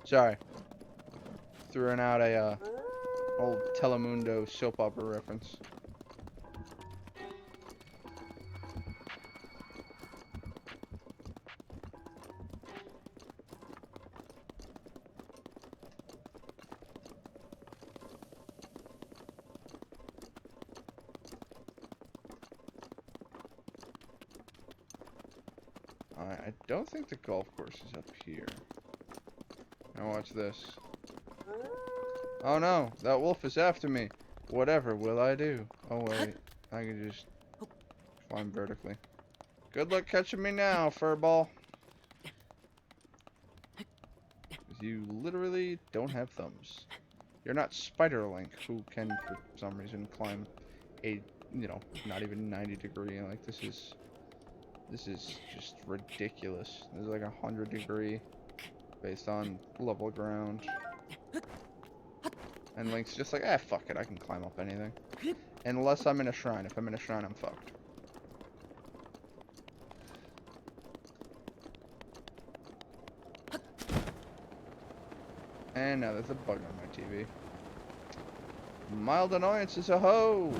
Sorry. Throwing out a old Telemundo soap opera reference. I don't think the golf course is up here. Now watch this. Oh no, that wolf is after me. Whatever will I do? Oh wait, I can just climb vertically. Good luck catching me now, furball. You literally don't have thumbs. You're not Spider-Link, who can, for some reason, climb a, you know, not even 90-degree. Like, this is just ridiculous. This is like 100-degree based on level ground. And Link's just like, ah, fuck it, I can climb up anything. Unless I'm in a shrine. If I'm in a shrine, I'm fucked. And now there's a bug on my TV. Mild annoyance is a hoe!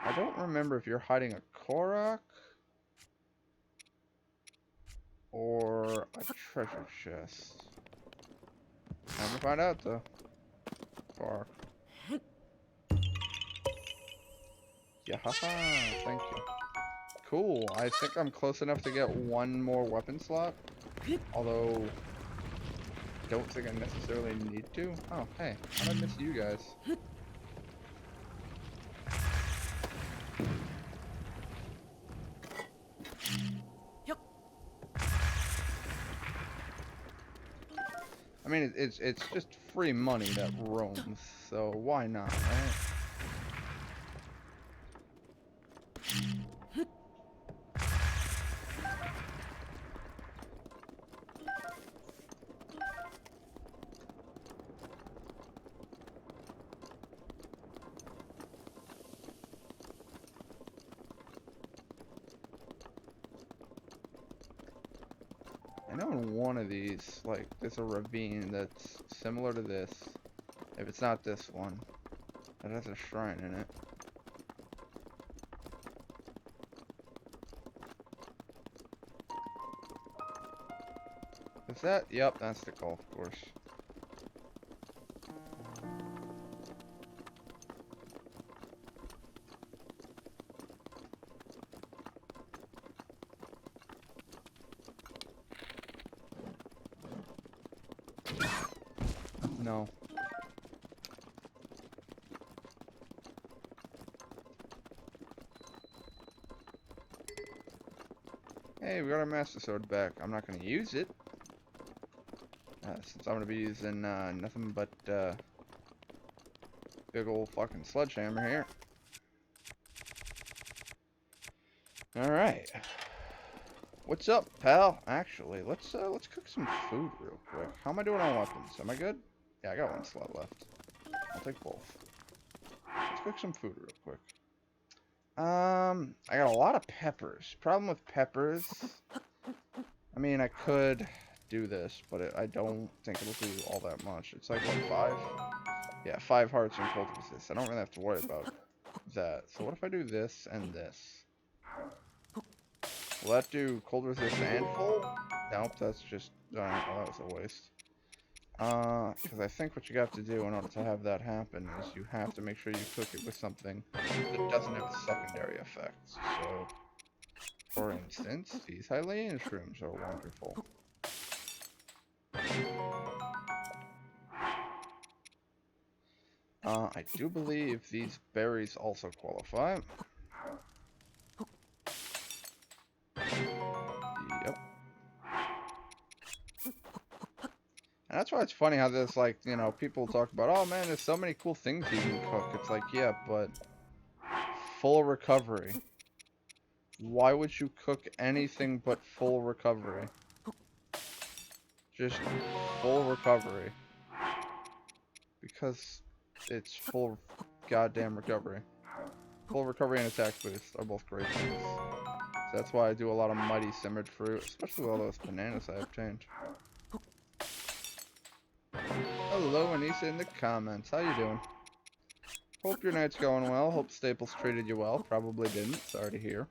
I don't remember if you're hiding a Korok or a treasure chest. Time to find out though. Korok. Yeah, haha, thank you. Cool, I think I'm close enough to get one more weapon slot. Although, don't think I necessarily need to. Oh, hey, how'd I miss you guys? I mean, it's just free money that roams, so why not, right? I know in one of these, like, there's a ravine that's similar to this. If it's not this one, that has a shrine in it. Is that? Yep, that's the golf course. No. Hey, we got our Master Sword back. I'm not gonna use it. Since I'm gonna be using nothing but big old fucking sledgehammer here. Alright. What's up, pal? Actually, let's cook some food real quick. How am I doing on weapons? Am I good? Yeah, I got one slot left. I'll take both. Let's cook some food real quick. I got a lot of peppers. Problem with peppers, I mean, I could do this, but I don't think it'll do all that much. It's like, what, 5? Yeah, 5 hearts and cold resist. I don't really have to worry about that. So what if I do this and this? Will that do cold resist and full? Nope, that's just, well, that was a waste. Because I think what you have to do in order to have that happen is you have to make sure you cook it with something that doesn't have a secondary effect. So, for instance, these Hylian shrooms are wonderful. I do believe these berries also qualify. Yep. And that's why it's funny how there's like, you know, people talk about, oh man, there's so many cool things you can cook. It's like, yeah, but full recovery. Why would you cook anything but full recovery? Just full recovery. Because it's full goddamn recovery. Full recovery and attack boost are both great things. So that's why I do a lot of mighty simmered fruit, especially with all those bananas I obtained. Hello, Anissa in the comments. How you doing? Hope your night's going well. Hope Staples treated you well. Probably didn't. Sorry to hear.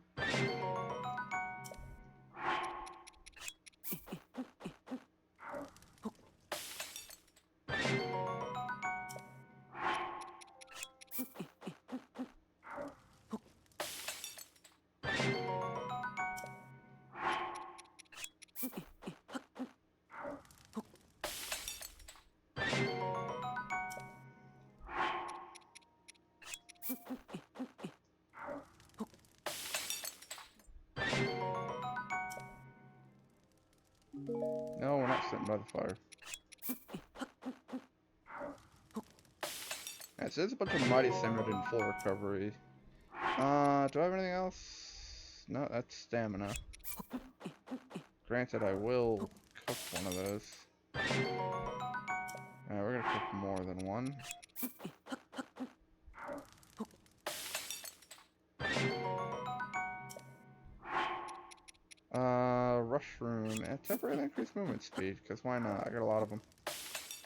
No, we're not sitting by the fire. Alright, so there's a bunch of mighty simmered in full recovery. Do I have anything else? No, that's stamina. Granted, I will cook one of those. Alright, we're gonna cook more than one. Rushroom and temporarily increase movement speed, because why not? I got a lot of them.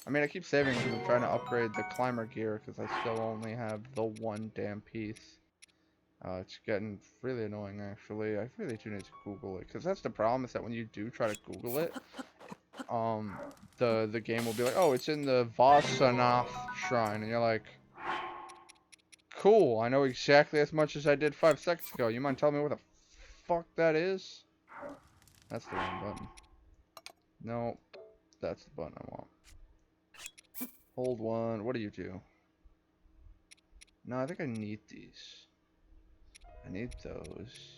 I mean, I keep saving because I'm trying to upgrade the climber gear, because I still only have the one damn piece. It's getting really annoying, actually. I really do need to Google it, because that's the problem, is that when you do try to Google it, the game will be like, oh, it's in the Vasanath shrine, and you're like, cool, I know exactly as much as I did 5 seconds ago. You mind telling me what the fuck that is? That's the wrong button. No, that's the button I want. Hold one. What do you do? No, I think I need these. I need those.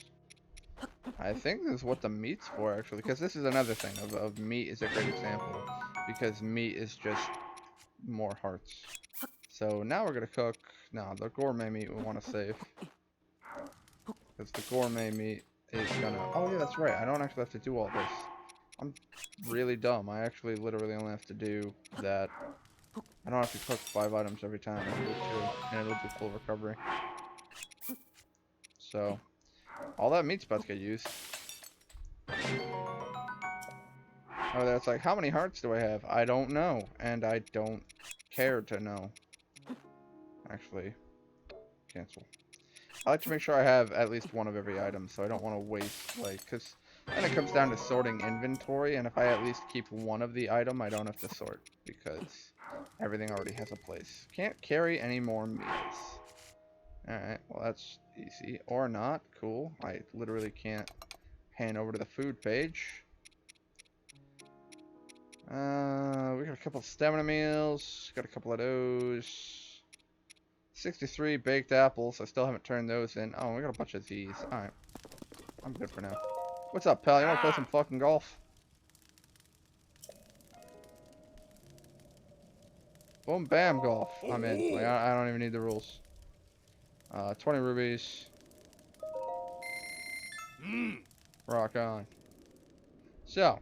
I think this is what the meat's for, actually, because this is another thing of meat is a great example, because meat is just more hearts. So now we're gonna cook. No, the gourmet meat we want to save, because the gourmet meat is gonna. Oh yeah, that's right. I don't actually have to do all this. I'm really dumb. I actually literally only have to do that. I don't have to cook 5 items every time. I can do 2, and it'll do full recovery. So, all that meat's about to get used. Oh, that's like, how many hearts do I have? I don't know, and I don't care to know. Actually, cancel. I like to make sure I have at least one of every item, so I don't want to waste, like, because then it comes down to sorting inventory, and if I at least keep one of the item, I don't have to sort, because everything already has a place. Can't carry any more meals. Alright, well that's easy. Or not. Cool. I literally can't hand over to the food page. We got a couple of stamina meals. Got a couple of those. 63 baked apples. I still haven't turned those in. Oh, we got a bunch of these. Alright. I'm good for now. What's up, pal? You wanna play some fucking golf? Boom, bam, golf. I'm in. Like, I don't even need the rules. 20 rubies. Rock on. So,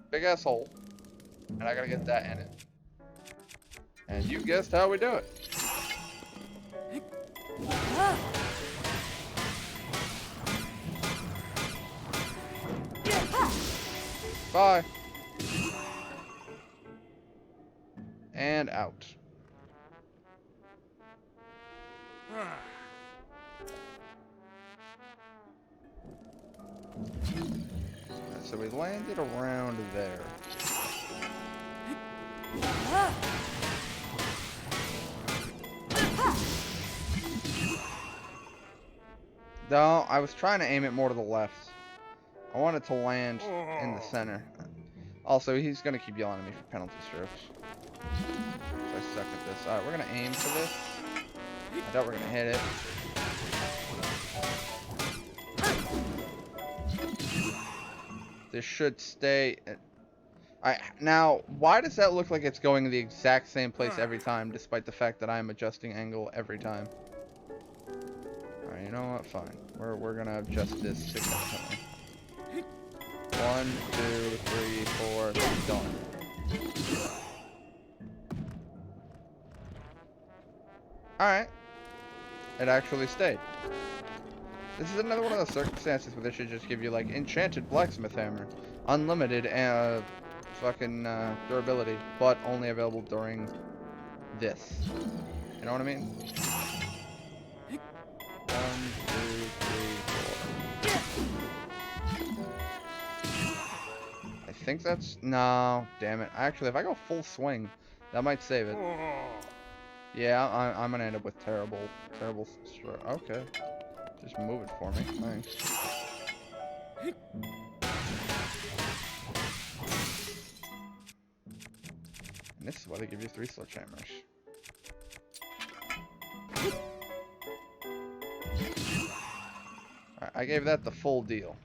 big ass hole, and I gotta get that in it. And you guessed how we do it. Bye. And out. So we landed around there. No, I was trying to aim it more to the left. I wanted to land in the center. Also, he's gonna keep yelling at me for penalty strokes. So I suck at this. Alright, we're gonna aim for this. I doubt we're gonna hit it. This should stay. Now, why does that look like it's going to the exact same place every time, despite the fact that I'm adjusting angle every time? Alright, you know what? Fine. We're gonna adjust this significantly. 1, 2, 3, 4, done. Alright. It actually stayed. This is another one of those circumstances where they should just give you, like, enchanted blacksmith hammer. Unlimited, fucking, durability, but only available during this. You know what I mean? 1, 2, 3, 4. I think that's... No, damn it. Actually, if I go full swing, that might save it. Yeah, I'm gonna end up with terrible okay. Just move it for me. Thanks. And this is why they give you 3 sledgehammers. Alright, I gave that the full deal.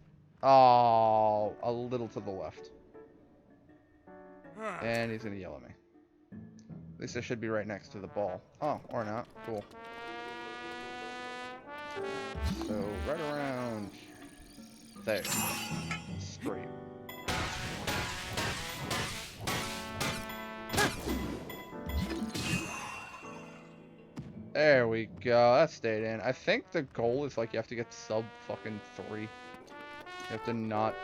Oh, a little to the left. And he's gonna yell at me. At least I should be right next to the ball. Oh, or not. Cool. So, right around there. Straight. There we go. That stayed in. I think the goal is like you have to get sub fucking 3. You have to not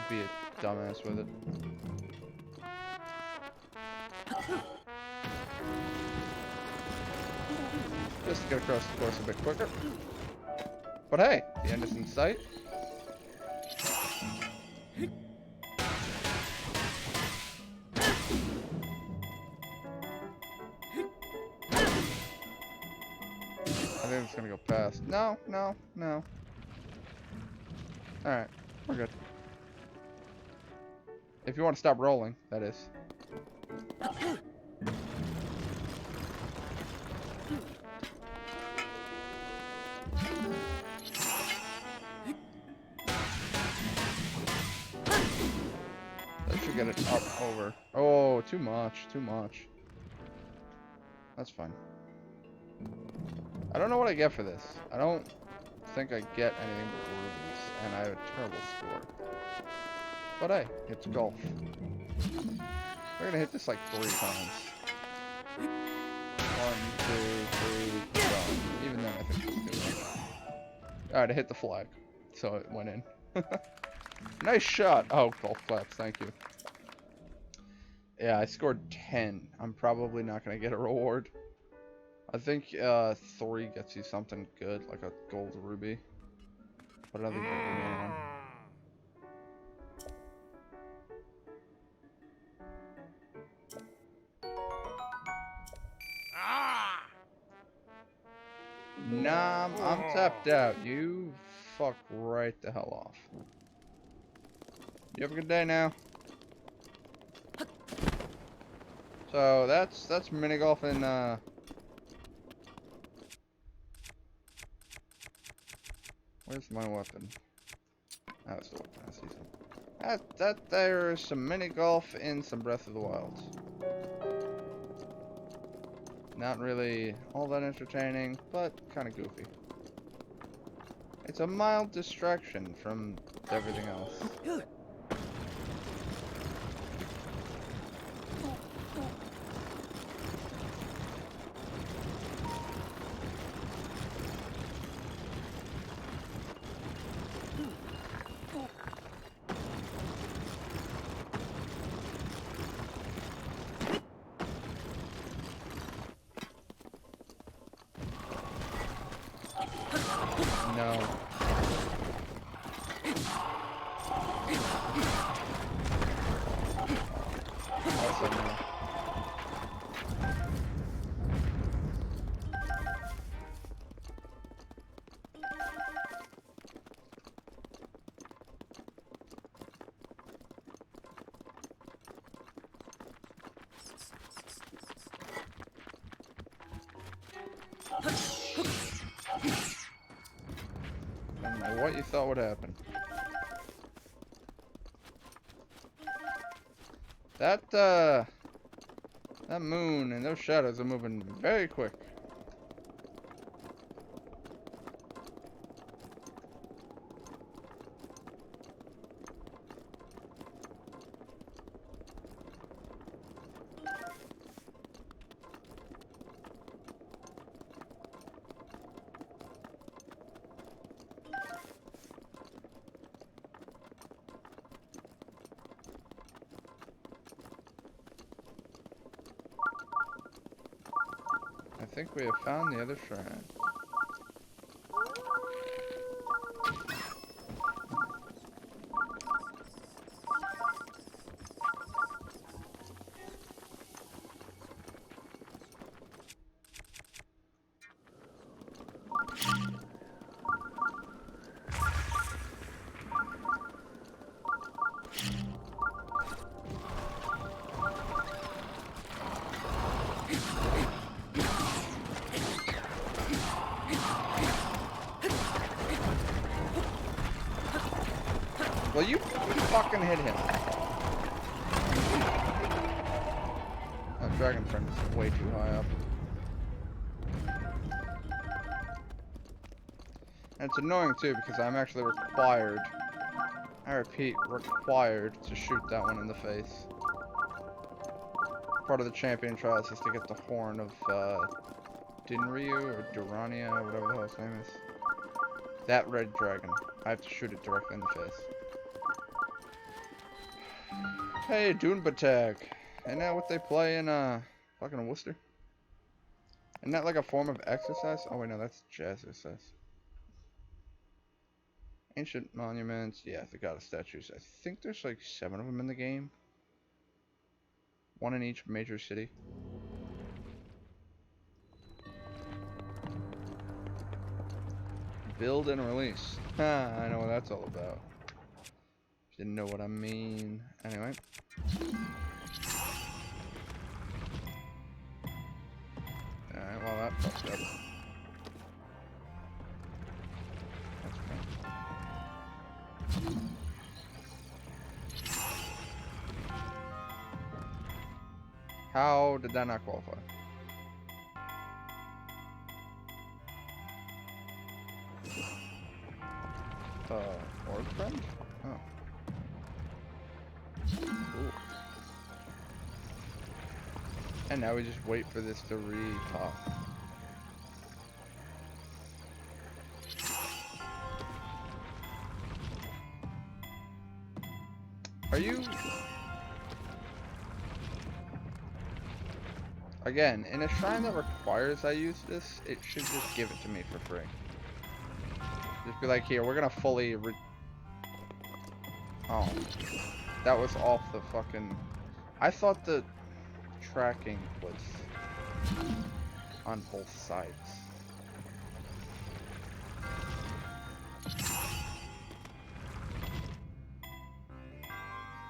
be a dumbass with it. Just to get across the course a bit quicker. But hey, the end is in sight. I think it's gonna go past. No. Alright, we're good. If you want to stop rolling, that is. That should get it up over. Oh, too much. That's fine. I don't know what I get for this. I don't think I get anything but rubies, and I have a terrible score. But hey, it's golf. We're gonna hit this like 3 times. 1, 2, 3, done. Even then, I think it's good. Alright, I hit the flag, so it went in. Nice shot. Oh, golf claps. Thank you. Yeah, I scored 10. I'm probably not gonna get a reward. I think 3 gets you something good, like a gold ruby. But I don't think there's another one. Nah, I'm tapped out. You fuck right the hell off. You have a good day now. So that's mini golf in where's my weapon? Oh, still looking at season. That there is some mini golf in some Breath of the Wild. Not really all that entertaining, but kind of goofy. It's a mild distraction from everything else. No. Also no. I don't know what you thought would happen. That moon and those shadows are moving very quick. I think we have found the other shrine. Well, you fucking hit him. That dragon friend is way too high up. And it's annoying too because I'm actually required, I repeat, required to shoot that one in the face. Part of the champion trials is to get the horn of Dinryu or Durania or whatever the hell his name is. That red dragon. I have to shoot it directly in the face. Hey, Doonbatag. Isn't that what they play in fucking Worcester? Isn't that like a form of exercise? Oh wait, no, that's jazzercise. Ancient monuments, yeah, the goddess statues. I think there's like 7 of them in the game. 1 in each major city. Build and release. Ha, I know what that's all about. Didn't know what I mean. Anyway. Alright, well that fucked up. That's fine. How did that not qualify? Orb friend? Oh. Cool. And now we just wait for this to re-pop. Are you... Again, in a shrine that requires I use this, it should just give it to me for free. Just be like, here, we're gonna fully Oh. That was off the fucking... I thought the tracking was on both sides.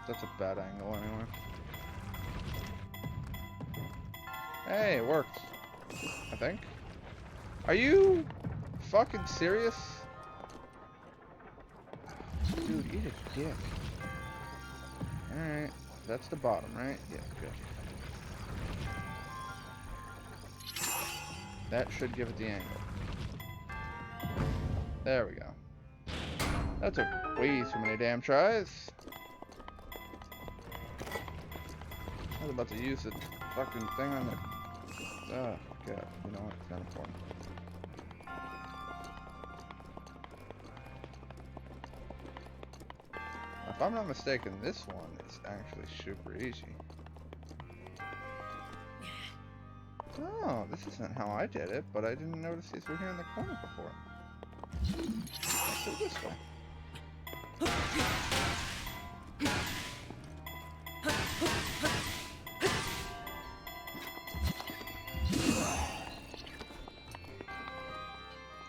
That's a bad angle anyway. Hey, it worked. I think. Are you fucking serious? Dude, eat a dick. Alright. That's the bottom, right? Yeah, good. That should give it the angle. There we go. That took way too many damn tries. I was about to use the fucking thing on the... Oh, God. You know what? It's not important. If I'm not mistaken, this one is actually super easy. Oh, this isn't how I did it, but I didn't notice these were here in the corner before. Let's do it this way.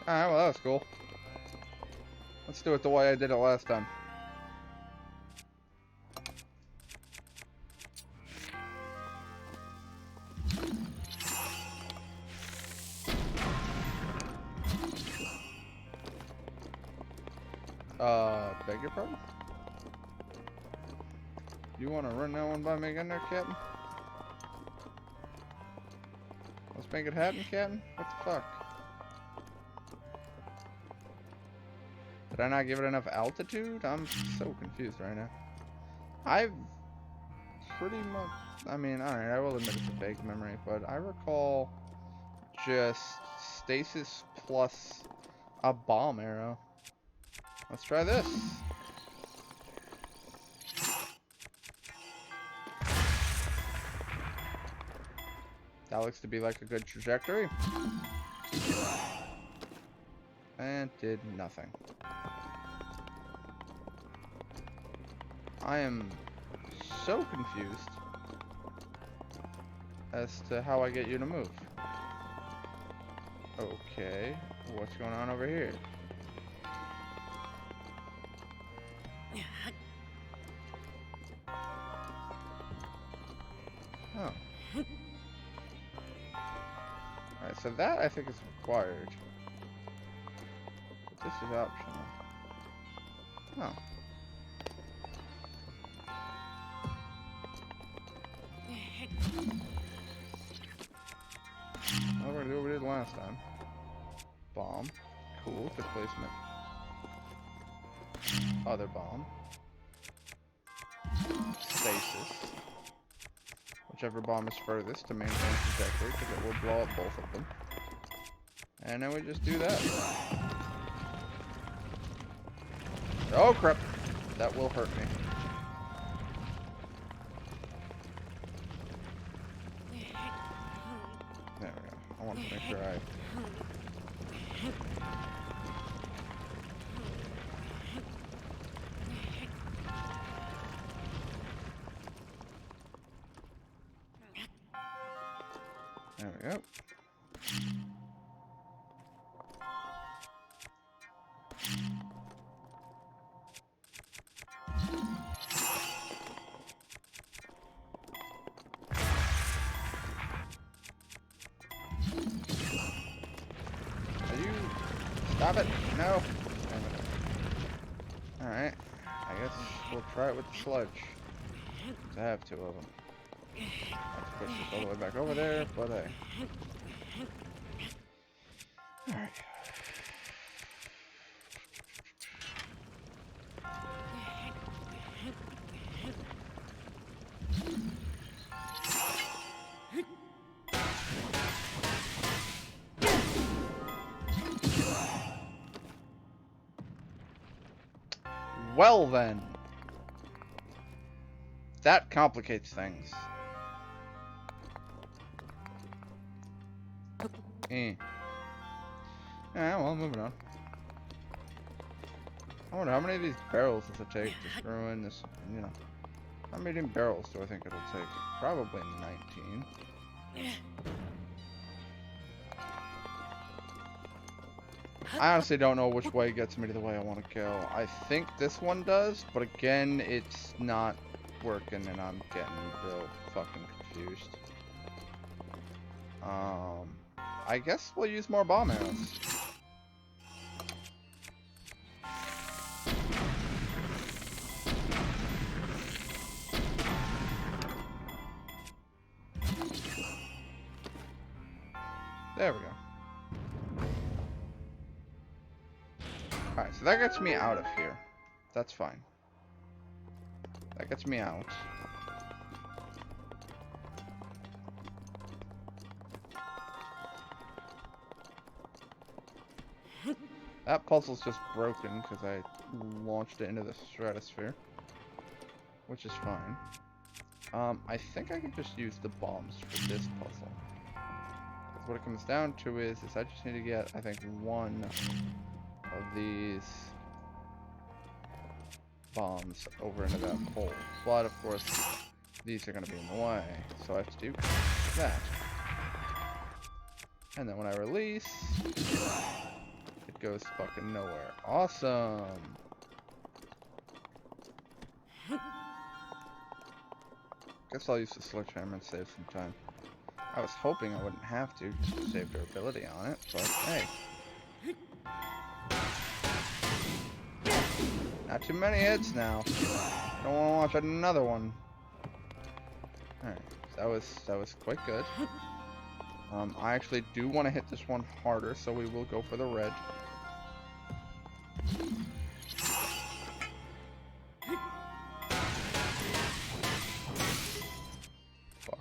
Alright, well that was cool. Let's do it the way I did it last time. Beg your pardon? You want to run that one by me again there, Captain? Let's make it happen, Captain? What the fuck? Did I not give it enough altitude? I'm so confused right now. I've pretty much... I mean, alright, I will admit it's a fake memory, but I recall just stasis plus a bomb arrow. Let's try this. That looks to be like a good trajectory. And did nothing. I am so confused as to how I get you to move. Okay, what's going on over here? Oh. Alright, so that I think is required. But this is optional. Oh. Well, we're gonna do what we did last time. Bomb. Cool, good placement. Other bomb. Stasis. Whichever bomb is furthest to maintain trajectory, because it will blow up both of them. And then we just do that. Oh crap! That will hurt me. There we go. I want to make sure I... There we go. Are you... Stop it! No! Alright. I guess we'll try it with the sludge. I have two of them. I have to push this all the way back over there, but hey. Alright. Well then. That complicates things. Yeah, well, moving on. I wonder how many of these barrels does it take to screw in this, you know. How many barrels do I think it'll take? Probably 19. I honestly don't know which way gets me to the way I want to go. I think this one does, but again, it's not working and I'm getting real fucking confused. I guess we'll use more bomb arrows. There we go. Alright, so that gets me out of here. That's fine. That gets me out. That puzzle's just broken because I launched it into the stratosphere. Which is fine. I think I can just use the bombs for this puzzle. Because what it comes down to is I just need to get, I think, one of these bombs over into that hole. But, of course, these are going to be in the way. So I have to do that. And then when I release, it goes fucking nowhere. Awesome! Guess I'll use the sledgehammer and save some time. I was hoping I wouldn't have to, just to save durability on it, but hey. Not too many hits now. Don't want to watch another one. Alright, that was quite good. I actually do want to hit this one harder, so we will go for the red. Fuck.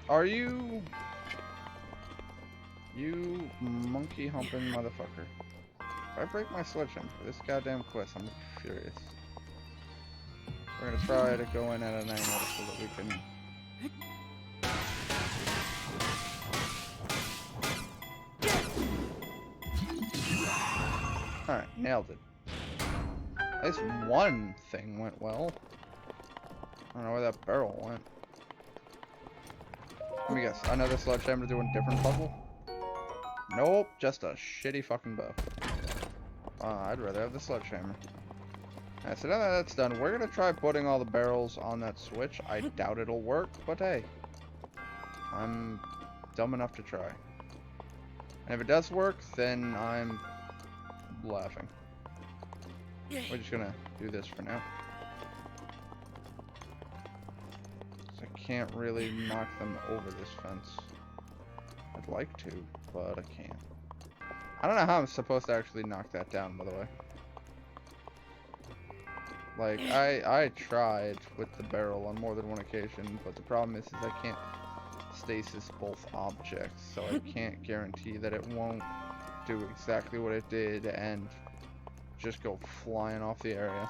Are you monkey humping motherfucker? If I break my sledgehammer for this goddamn quest, I'm furious. We're gonna try to go in at an angle so that we can. Alright, nailed it. At least one thing went well. I don't know where that barrel went. Let me guess, another sledgehammer doing a different puzzle? Nope, just a shitty fucking bow. I'd rather have the sledgehammer. Alright, so now that that's done, we're gonna try putting all the barrels on that switch. I doubt it'll work, but hey. I'm dumb enough to try. And if it does work, then I'm laughing. We're just gonna do this for now. So I can't really knock them over this fence. I'd like to, but I can't. I don't know how I'm supposed to actually knock that down, by the way. Like, I tried with the barrel on more than one occasion, but the problem is I can't stasis both objects, so I can't guarantee that it won't do exactly what it did and just go flying off the area.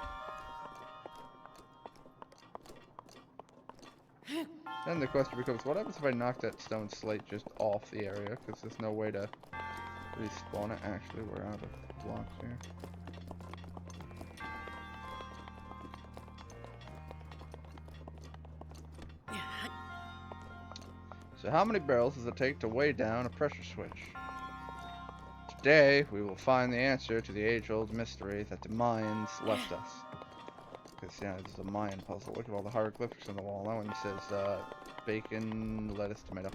Then the question becomes, what happens if I knock that stone slate just off the area? Because there's no way to respawn it. Actually, we're out of blocks here. So how many barrels does it take to weigh down a pressure switch? Today, we will find the answer to the age-old mystery that the Mayans left us. Because, yeah, this is a Mayan puzzle. Look at all the hieroglyphics on the wall. That one says, bacon, lettuce, tomato.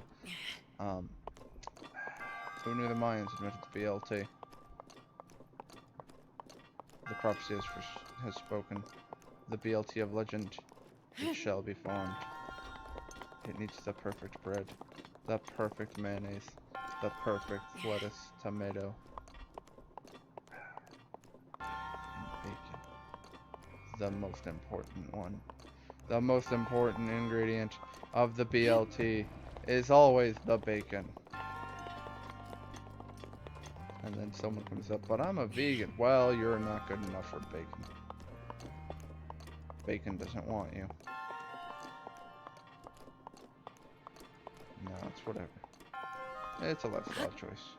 Who knew the Mayans invented the BLT? The prophecy has spoken. The BLT of legend, it shall be formed. It needs the perfect bread, the perfect mayonnaise, the perfect lettuce, tomato, and bacon. The most important one. The most important ingredient of the BLT is always the bacon. And then someone comes up, but I'm a vegan. Well, you're not good enough for bacon. Bacon doesn't want you. No, it's whatever. It's a lifestyle choice.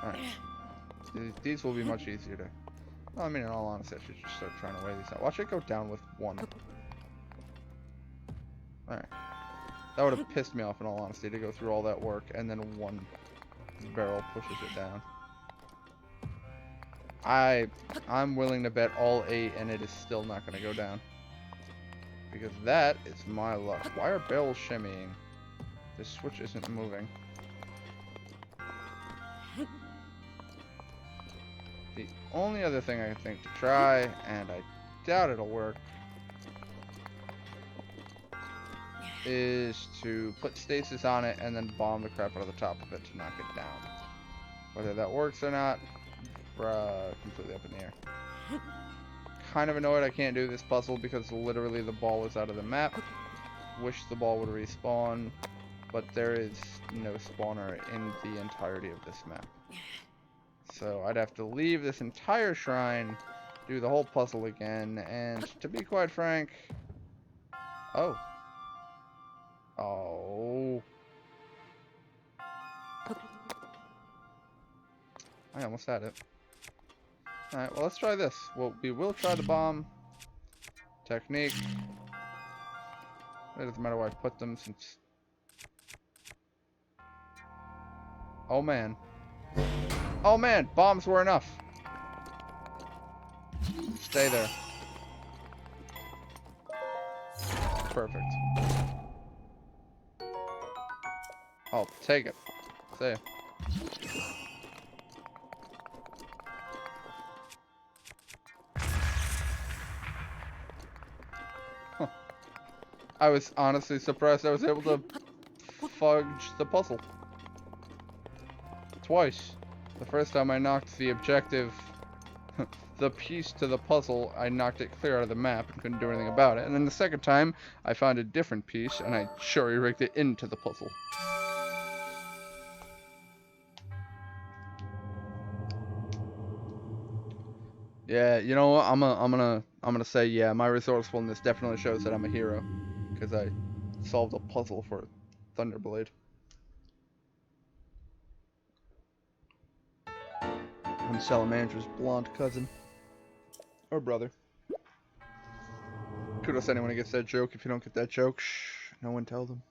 Alright. These will be much easier to... Well, I mean, in all honesty, I should just start trying to weigh these out. Watch it go down with one. Alright. That would have pissed me off, in all honesty, to go through all that work, and then one barrel pushes it down. I'm willing to bet all 8, and it is still not going to go down. Because that is my luck. Why are barrels shimmying? This switch isn't moving. only other thing I can think to try, and I doubt it'll work, is to put stasis on it and then bomb the crap out of the top of it to knock it down. Whether that works or not, completely up in the air. Kind of annoyed I can't do this puzzle because literally the ball is out of the map. Wish the ball would respawn, but there is no spawner in the entirety of this map. So I'd have to leave this entire shrine, do the whole puzzle again, and to be quite frank... Oh. Oh. I almost had it. Alright, well, let's try this. Well, we will try the bomb technique. It doesn't matter where I put them since... Oh, man. Oh, man! Bombs were enough! Stay there. Perfect. I'll take it. See ya. I was honestly surprised I was able to fudge the puzzle. Twice. The first time I knocked the objective, the piece to the puzzle, I knocked it clear out of the map and couldn't do anything about it. And then the second time, I found a different piece and I jury-rigged it into the puzzle. Yeah, you know what? I'm gonna say yeah. My resourcefulness definitely shows that I'm a hero, because I solved a puzzle for Thunderblade. I'm Salamandra's blonde cousin or brother. Kudos to anyone who gets that joke. If you don't get that joke, shh, no one tell them.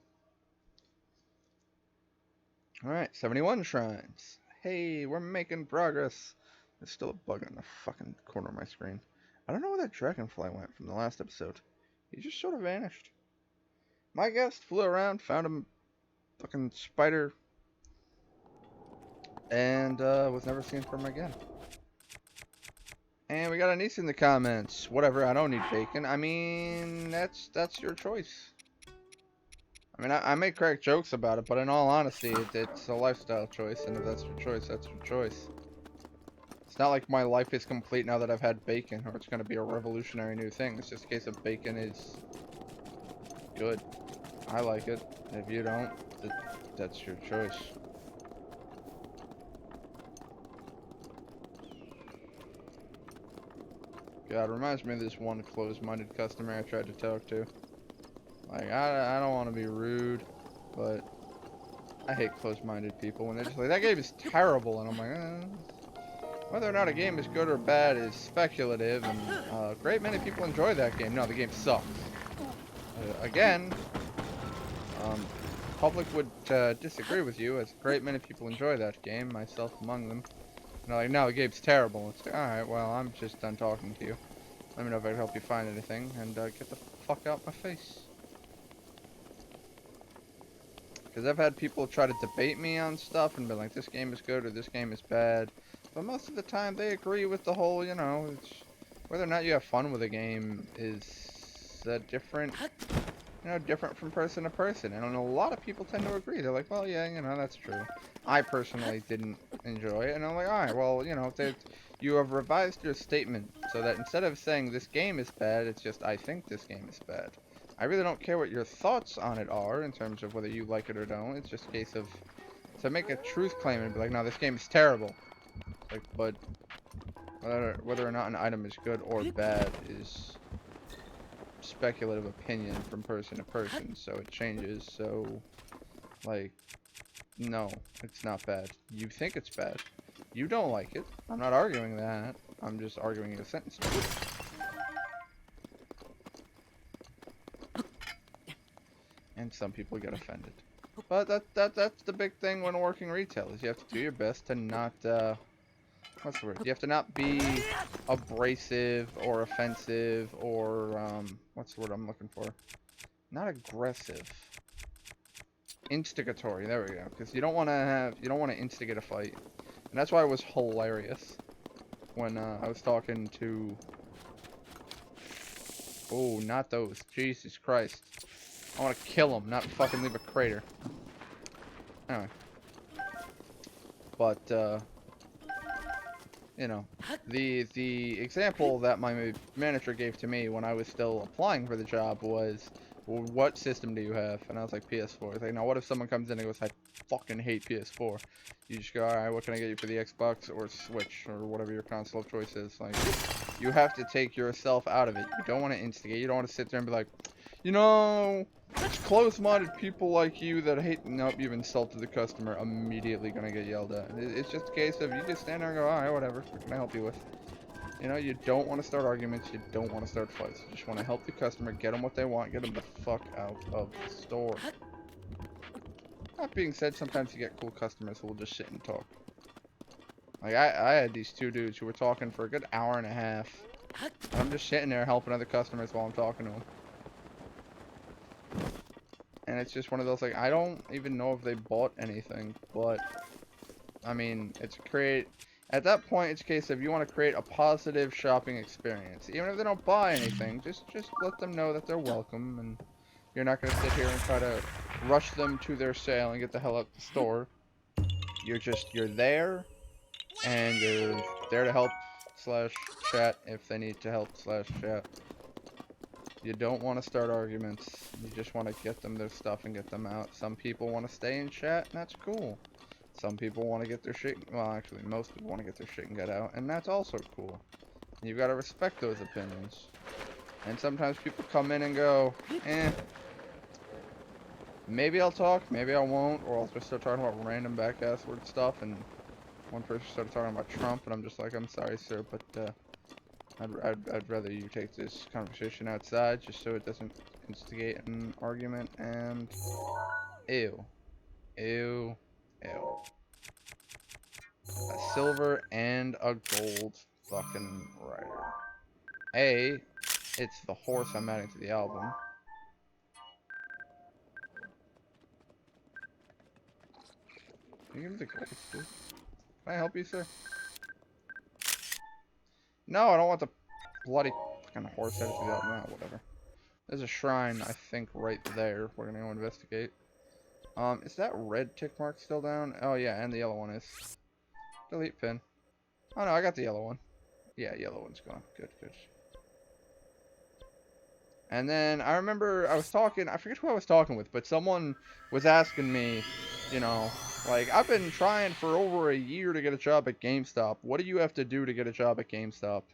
All right, 71 shrines. Hey, we're making progress. There's still a bug in the fucking corner of my screen. I don't know where that dragonfly went from the last episode. He just sort of vanished. My guest flew around, found a fucking spider, and was never seen from again. And we got a niece in the comments. Whatever, I don't need bacon. I mean, that's your choice. I mean, I may crack jokes about it, but in all honesty, it's a lifestyle choice, and if that's your choice, that's your choice. It's not like my life is complete now that I've had bacon, or it's going to be a revolutionary new thing. It's just a case of bacon is good. I like it. If you don't, that's your choice. God, reminds me of this one closed-minded customer I tried to talk to. Like, I don't want to be rude, but I hate closed-minded people when they're just like, that game is terrible, and I'm like, whether or not a game is good or bad is speculative, and a great many people enjoy that game. No, the game sucks. Again, public would disagree with you, as a great many people enjoy that game, myself among them. And they're like, no, the game's terrible. It's like, alright, well, I'm just done talking to you. Let me know if I can help you find anything, and get the fuck out my face. Because I've had people try to debate me on stuff and be like, this game is good or this game is bad. But most of the time they agree with the whole, you know, it's, whether or not you have fun with a game is different, you know, different from person to person. And a lot of people tend to agree. They're like, well, yeah, you know, that's true. I personally didn't enjoy it. And I'm like, alright, well, you know, you have revised your statement so that instead of saying this game is bad, it's just, I think this game is bad. I really don't care what your thoughts on it are in terms of whether you like it or don't. It's just a case of to make a truth claim and be like, no, this game is terrible. Like, but whether or not an item is good or bad is speculative opinion from person to person, so it changes. So, like, no, it's not bad. You think it's bad. You don't like it. I'm not arguing that. I'm just arguing a sentence. And some people get offended. But that's the big thing when working retail, is you have to do your best to not, what's the word? You have to not be abrasive or offensive or, what's the word I'm looking for? Not aggressive. Instigatory, there we go. Because you don't want to instigate a fight. And that's why it was hilarious. when I was talking to... Oh, not those. Jesus Christ. I want to kill them, not fucking leave a crater. Anyway. But, you know, the example that my manager gave to me when I was still applying for the job was, well, what system do you have? And I was like, PS4. He's like, now what if someone comes in and goes, I fucking hate PS4? You just go, alright, what can I get you for the Xbox or Switch or whatever your console of choice is? Like, you have to take yourself out of it. You don't want to instigate. You don't want to sit there and be like, you know, it's close-minded people like you that hate... Nope, you've insulted the customer. Immediately gonna get yelled at. It's just a case of you just stand there and go, alright, whatever. What can I help you with? You know, you don't want to start arguments. You don't want to start fights. You just want to help the customer, get them what they want, get them the fuck out of the store. That being said, sometimes you get cool customers who will just sit and talk. Like, I had these two dudes who were talking for a good hour and a half. And I'm just sitting there helping other customers while I'm talking to them. And it's just one of those, like, I don't even know if they bought anything, but, I mean, it's at that point, it's a case of you want to create a positive shopping experience. Even if they don't buy anything, just let them know that they're welcome, and you're not going to sit here and try to rush them to their sale and get the hell out the store. You're there, and you're there to help / chat if they need to help / chat. You don't want to start arguments. You just want to get them their stuff and get them out. Some people want to stay in chat, and that's cool. Some people want to get their shit... Well, actually, most people want to get their shit and get out, and that's also cool. And you've got to respect those opinions. And sometimes people come in and go, eh. Maybe I'll talk, maybe I won't, or I'll just start talking about random back-ass word stuff, and one person started talking about Trump, and I'm just like, I'm sorry, sir, but, I'd rather you take this conversation outside, just so it doesn't instigate an argument, and... Ew. Ew. Ew. A silver and a gold fucking rider. It's the horse I'm adding to the album. Can you give me the gold, please? Can I help you, sir? No, I don't want the bloody fucking horse added to the album. No, whatever. There's a shrine, I think, right there. We're gonna go investigate. Is that red tick mark still down? Oh, yeah, and the yellow one is. Delete pin. Oh, no, I got the yellow one. Yeah, yellow one's gone. Good, good. And then I remember I was talking, I forget who I was talking with, but someone was asking me, you know, like, I've been trying for over a year to get a job at GameStop. What do you have to do to get a job at GameStop?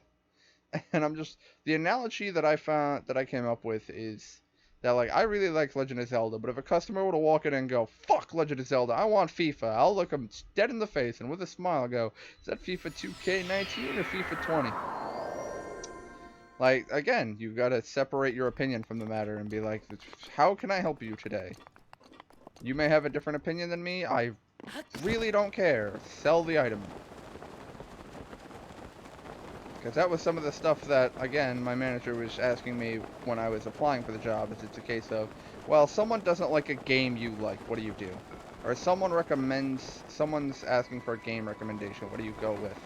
And I'm just, the analogy that I found, that I came up with is that, like, I really like Legend of Zelda, but if a customer were to walk in and go, fuck Legend of Zelda, I want FIFA, I'll look them dead in the face and with a smile go, is that FIFA 2K19 or FIFA 20? Like, again, you've got to separate your opinion from the matter and be like, how can I help you today? You may have a different opinion than me, I really don't care. Sell the item. Because that was some of the stuff that, again, my manager was asking me when I was applying for the job. Is it's a case of, well, someone doesn't like a game you like, what do you do? Or someone's asking for a game recommendation, what do you go with?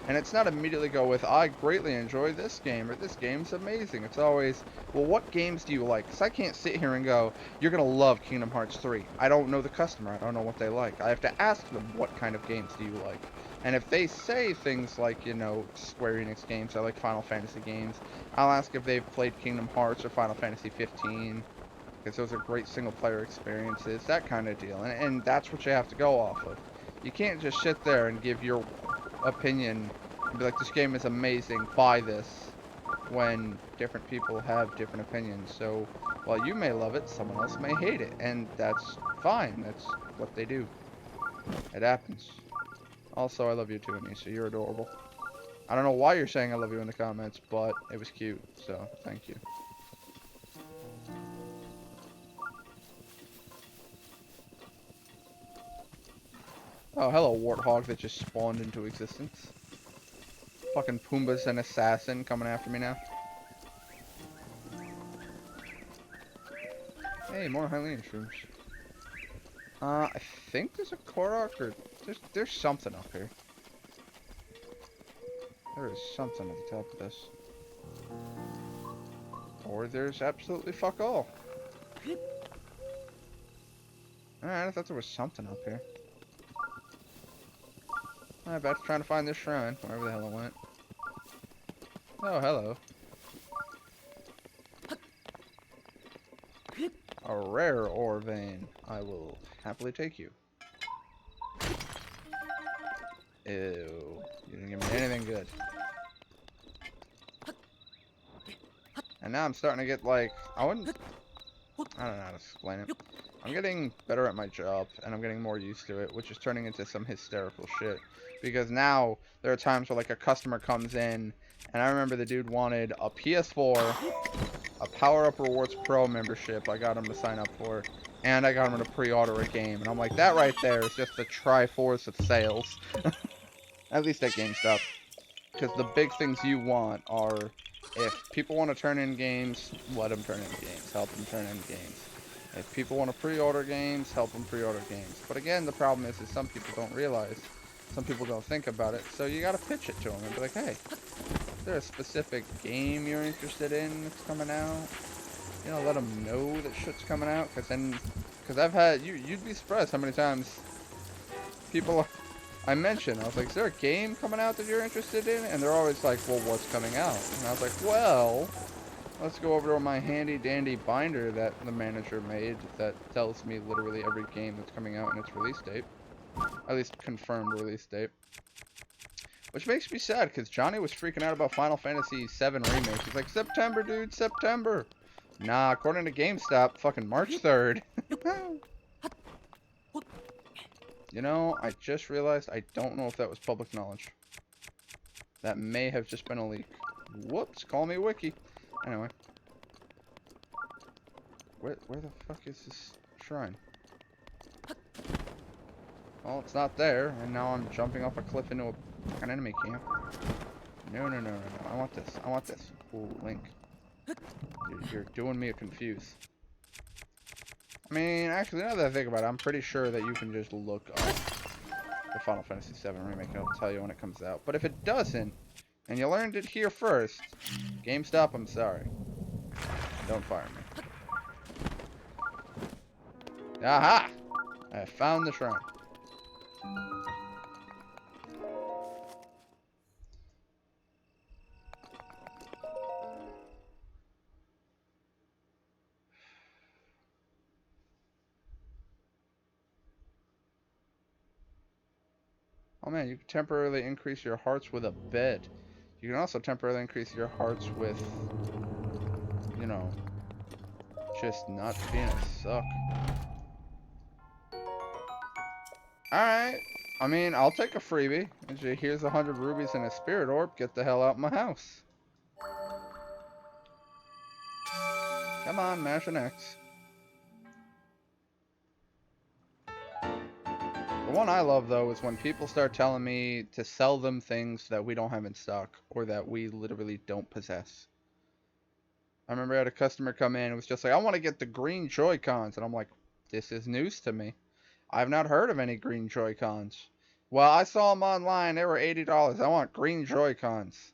And it's not immediately go with, I greatly enjoy this game, or this game's amazing. It's always, well, what games do you like? Because I can't sit here and go, you're going to love Kingdom Hearts 3. I don't know the customer, I don't know what they like. I have to ask them, what kind of games do you like? And if they say things like, you know, Square Enix games, I like Final Fantasy games, I'll ask if they've played Kingdom Hearts or Final Fantasy 15, because those are great single-player experiences, that kind of deal. And that's what you have to go off of. You can't just sit there and give your opinion and be like, this game is amazing, buy this, when different people have different opinions. So, while you may love it, someone else may hate it, and that's fine. That's what they do. It happens. Also, I love you too, Anissa. You're adorable. I don't know why you're saying I love you in the comments, but it was cute, so thank you. Oh, hello, warthog that just spawned into existence. Fucking Pumbaa's an assassin coming after me now. Hey, more Hylian shrooms. I think there's a Korok, or there's something up here. There is something at the top of this. Or there's absolutely fuck all. Alright, I thought there was something up here. Alright, back to trying to find this shrine, wherever the hell it went. Oh, hello. A rare ore vein. I will happily take you. Ew. You didn't give me anything good. And now I'm starting to get like, I don't know how to explain it. I'm getting better at my job, and I'm getting more used to it, which is turning into some hysterical shit. Because now, there are times where like a customer comes in, and I remember the dude wanted a PS4, a Power Up Rewards Pro membership I got him to sign up for, and I got him to pre-order a game. And I'm like, that right there is just the Triforce of sales. At least at GameStop. Because the big things you want are, if people want to turn in games, let them turn in games. Help them turn in games. If people want to pre-order games, help them pre-order games. But again, the problem is some people don't realize. Some people don't think about it. So you got to pitch it to them and be like, hey, is there a specific game you're interested in that's coming out? You know, let them know that shit's coming out. Because I've had, you'd be surprised how many times people I mentioned, I was like, is there a game coming out that you're interested in? And they're always like, well, what's coming out? And I was like, well, let's go over to my handy dandy binder that the manager made that tells me literally every game that's coming out and its release date. At least confirmed release date. Which makes me sad, because Johnny was freaking out about Final Fantasy VII Remake. He's like, September, dude, September. Nah, according to GameStop, fucking March 3rd. You know, I just realized I don't know if that was public knowledge. That may have just been a leak. Whoops, call me Wiki. Anyway. Where the fuck is this shrine? Well, it's not there, and now I'm jumping off a cliff into an enemy camp. No. I want this. I want this. Ooh, Link. You're doing me a confuse. I mean, actually, now that I think about it, I'm pretty sure that you can just look up the Final Fantasy VII Remake. It'll tell you when it comes out. But if it doesn't, and you learned it here first, GameStop, I'm sorry. Don't fire me. Aha! I found the shrine. Oh man, you can temporarily increase your hearts with a bed. You can also temporarily increase your hearts with, you know, just not being a suck. Alright. I mean, I'll take a freebie. Here's 100 rubies and a spirit orb. Get the hell out of my house. Come on, mash an X. The one I love, though, is when people start telling me to sell them things that we don't have in stock or that we literally don't possess. I remember I had a customer come in and was just like, I want to get the green Joy-Cons. And I'm like, this is news to me. I've not heard of any green Joy-Cons. Well, I saw them online. They were $80. I want green Joy-Cons.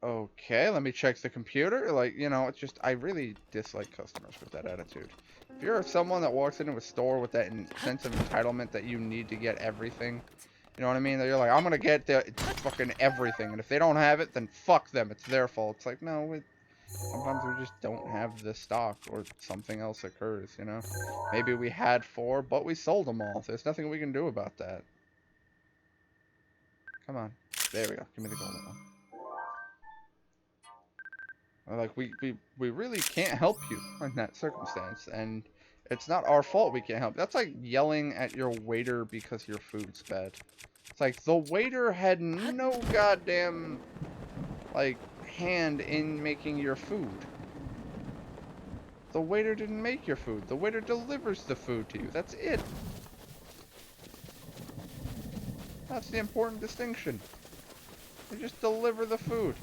Okay, let me check the computer. Like, you know, it's just, I really dislike customers with that attitude. If you're someone that walks into a store with that sense of entitlement that you need to get everything, you know what I mean? That you're like, I'm gonna get the fucking everything, and if they don't have it, then fuck them. It's their fault. It's like, no, sometimes we just don't have the stock, or something else occurs, you know? Maybe we had 4, but we sold them all. There's nothing we can do about that. Come on. There we go. Give me the golden one. Like, we really can't help you in that circumstance, and it's not our fault we can't help. That's like yelling at your waiter because your food's bad. It's like, the waiter had no goddamn, like, hand in making your food. The waiter didn't make your food. The waiter delivers the food to you. That's it. That's the important distinction. They just deliver the food.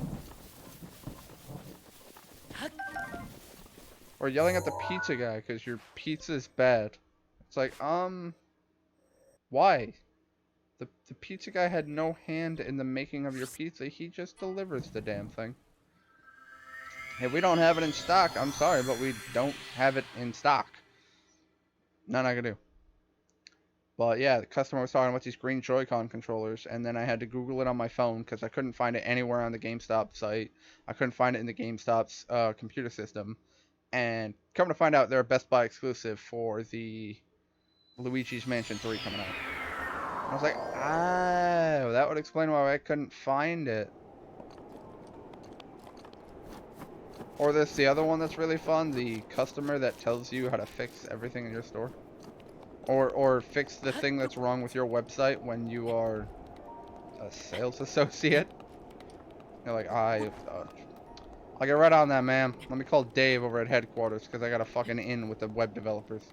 Or yelling at the pizza guy because your pizza's bad. It's like, why? The pizza guy had no hand in the making of your pizza. He just delivers the damn thing. If we don't have it in stock, I'm sorry, but we don't have it in stock. Nothing I can do. But yeah, the customer was talking about these green Joy-Con controllers, and then I had to Google it on my phone because I couldn't find it anywhere on the GameStop site. I couldn't find it in the GameStop's computer system. And come to find out, they're a Best Buy exclusive for the Luigi's Mansion 3 coming out. And I was like, oh, that would explain why I couldn't find it. Or this, the other one that's really fun, the customer that tells you how to fix everything in your store. Or fix the thing that's wrong with your website when you are a sales associate. You're like, I'll get right on that, ma'am. Let me call Dave over at headquarters, because I got a fucking in with the web developers.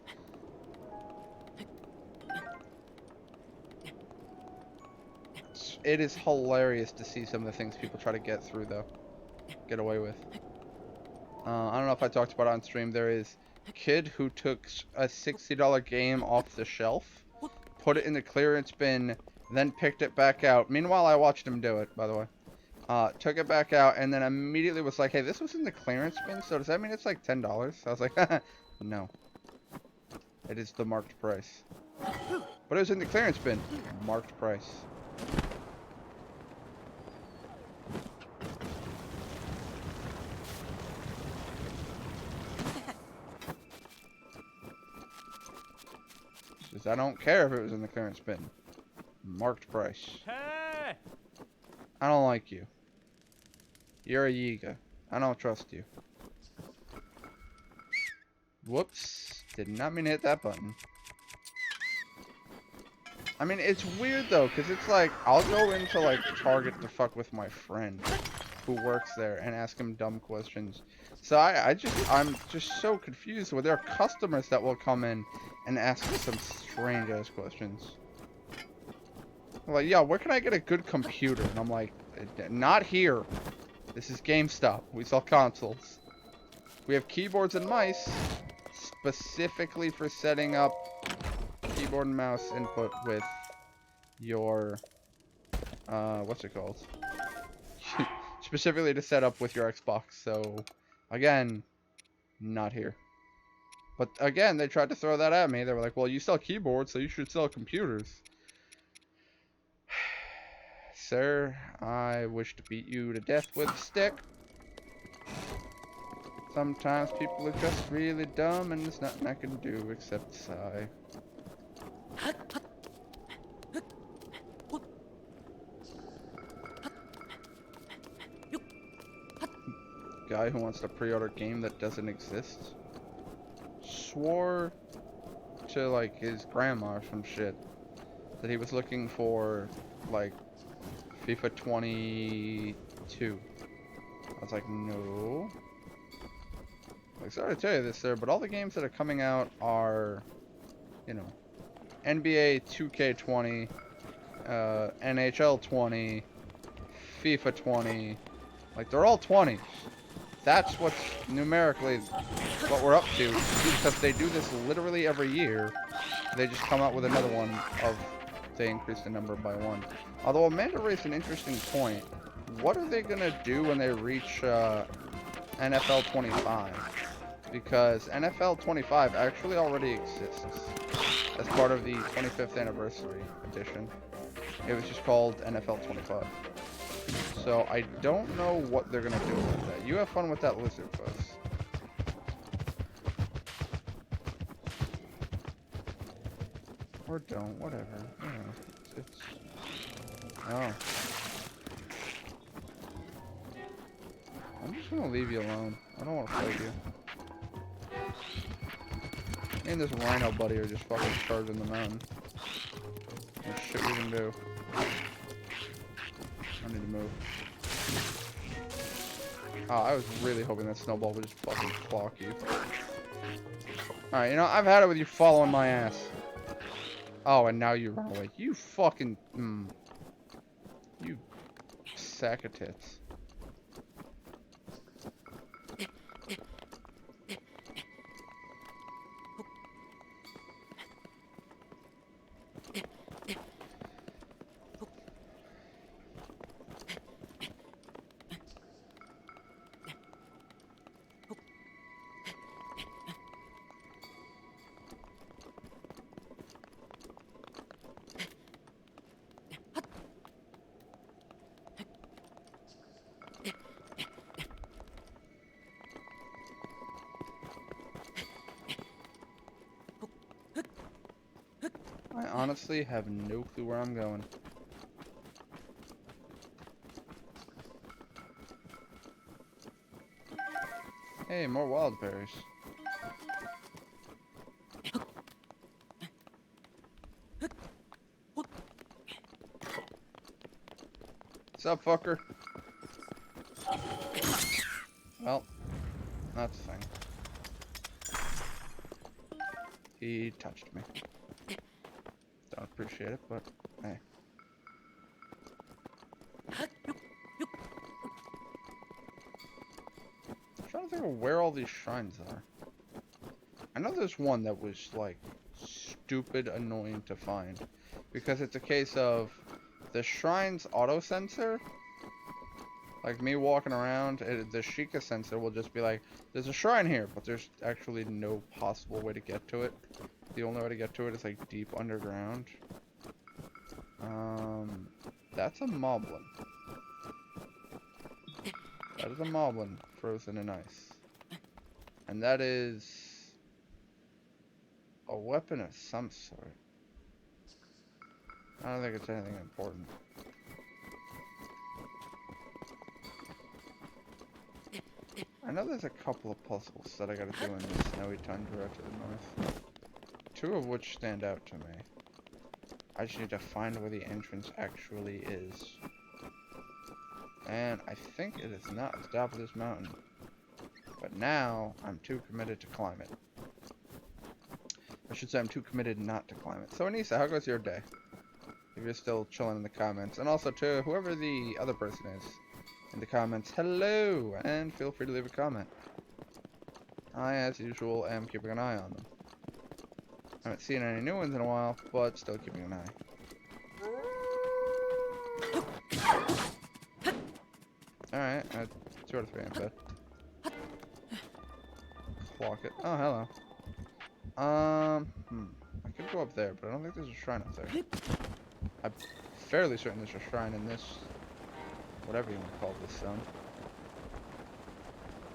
It is hilarious to see some of the things people try to get through, though. Get away with. I don't know if I talked about it on stream. There is a kid who took a $60 game off the shelf, put it in the clearance bin, then picked it back out. Meanwhile, I watched him do it, by the way. Took it back out, and then immediately was like, hey, this was in the clearance bin, so does that mean it's like $10? I was like, no. It is the marked price. But it was in the clearance bin. Marked price. Says, I don't care if it was in the clearance bin. Marked price. Hey! I don't like you. You're a Yiga. I don't trust you. Whoops. Did not mean to hit that button. I mean, it's weird though, because it's like, I'll go into like Target to fuck with my friend who works there and ask him dumb questions. So I'm just so confused with their customers that will come in and ask me some strange ass questions. They're like, yeah, where can I get a good computer? And I'm like, not here. This is GameStop. We sell consoles. We have keyboards and mice specifically for setting up keyboard and mouse input with your, what's it called? Specifically to set up with your Xbox. So, again, not here. But again, they tried to throw that at me. They were like, well, you sell keyboards, so you should sell computers. Sir, I wish to beat you to death with a stick. Sometimes people are just really dumb and there's nothing I can do except sigh. Guy who wants to pre-order a game that doesn't exist swore to like his grandma or some shit that he was looking for like FIFA 22. I was like, no. Like, sorry to tell you this, sir, but all the games that are coming out are, you know, NBA 2K20, NHL 20, FIFA 20. Like, they're all 20s. That's what's numerically what we're up to, because they do this literally every year. They just come out with another one of, they increase the number by one. Although Amanda raised an interesting point. What are they gonna do when they reach NFL 25? Because NFL 25 actually already exists as part of the 25th anniversary edition. It was just called NFL 25. So I don't know what they're gonna do with that. You have fun with that lizard, folks. Or don't, whatever. You know, it's... Oh. I'm just gonna leave you alone. I don't want to fight you. Me and this rhino buddy are just fucking charging the mountain. There's shit we can do. I need to move. Oh, I was really hoping that snowball would just fucking clock you. Alright, you know, I've had it with you following my ass. Oh, and now you run away. You fucking... You sack of tits. I honestly have no clue where I'm going. Hey, more wild berries. What's up, fucker? Well, that's the thing. He touched me. Don't appreciate it, but hey. I'm trying to think of where all these shrines are. I know there's one that was, like, stupid annoying to find. Because it's a case of the shrine's auto-sensor. Like, me walking around, the Sheikah sensor will just be like, there's a shrine here, but there's actually no possible way to get to it. The only way to get to it is, like, deep underground. That's a moblin. That is a moblin frozen in ice. And that is a weapon of some sort. I don't think it's anything important. I know there's a couple of puzzles that I gotta do in the snowy tundra to the north. Two of which stand out to me. I just need to find where the entrance actually is. And I think it is not at the top of this mountain. But now, I'm too committed to climb it. I should say I'm too committed not to climb it. So Anissa, how goes your day? If you're still chilling in the comments. And also to whoever the other person is in the comments, hello! And feel free to leave a comment. I, as usual, am keeping an eye on them. I haven't seen any new ones in a while, but still keeping an eye. Alright, 2 out of 3 I'm dead. Clock it. Oh, hello. I could go up there, but I don't think there's a shrine up there. I'm fairly certain there's a shrine in this, whatever you want to call this zone.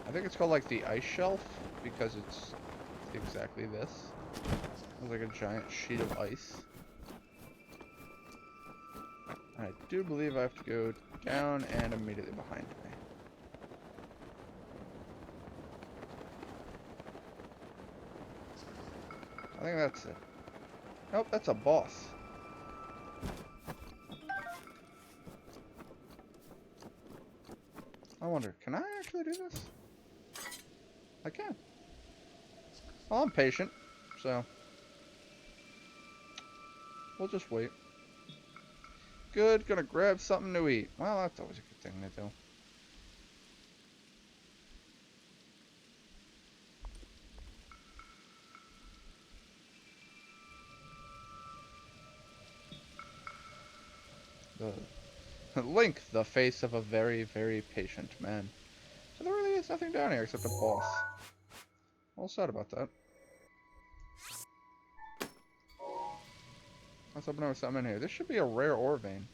I think it's called like the ice shelf, because it's exactly this. It's like a giant sheet of ice. I do believe I have to go down and immediately behind me. I think that's it. Nope, that's a boss. I wonder, can I actually do this? I can. Well, I'm patient, so we'll just wait. Good, gonna grab something to eat. Well, that's always a good thing to do. Link, the face of a very, very patient man. So there really is nothing down here except a boss. Well sad about that. Let's open up something in here. This should be a rare ore vein.